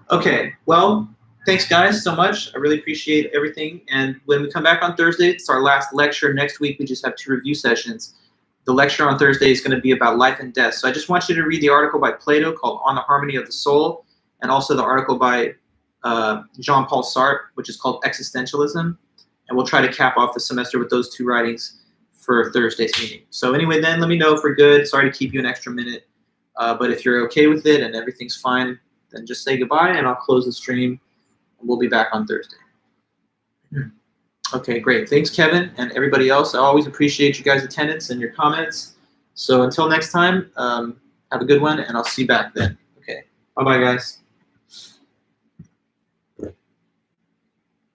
Okay, well, thanks guys so much. I really appreciate everything. And when we come back on Thursday, it's our last lecture. Next week, we just have 2 review sessions. The lecture on Thursday is going to be about life and death. So I just want you to read the article by Plato called On the Harmony of the Soul, and also the article by Jean-Paul Sartre, which is called Existentialism. And we'll try to cap off the semester with those 2 writings for Thursday's meeting. So anyway, then let me know if we're good. Sorry to keep you an extra minute. But if you're okay with it and everything's fine, then just say goodbye and I'll close the stream. We'll be back on Thursday. Okay, great. Thanks, Kevin, and everybody else. I always appreciate you guys' attendance and your comments. So until next time, have a good one, and I'll see you back then. Okay, bye-bye, guys.